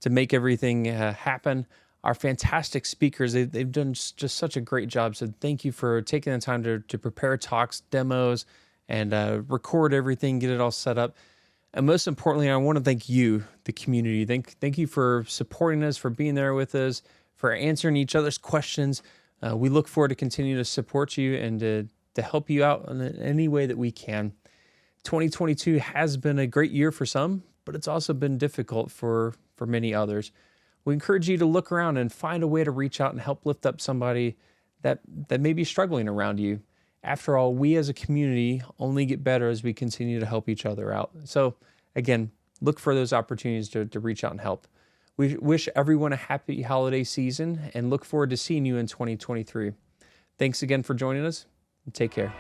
make everything happen. Our fantastic speakers, they've done just such a great job. So thank you for taking the time to prepare talks, demos, and record everything, get it all set up. And most importantly, I want to thank you, the community. Thank you for supporting us, for being there with us, for answering each other's questions. We look forward to continue to support you and to help you out in any way that we can. 2022 has been a great year for some, but it's also been difficult for many others. We encourage you to look around and find a way to reach out and help lift up somebody that may be struggling around you. After all, we as a community only get better as we continue to help each other out. So again, look for those opportunities to reach out and help. We wish everyone a happy holiday season and look forward to seeing you in 2023. Thanks again for joining us, and take care.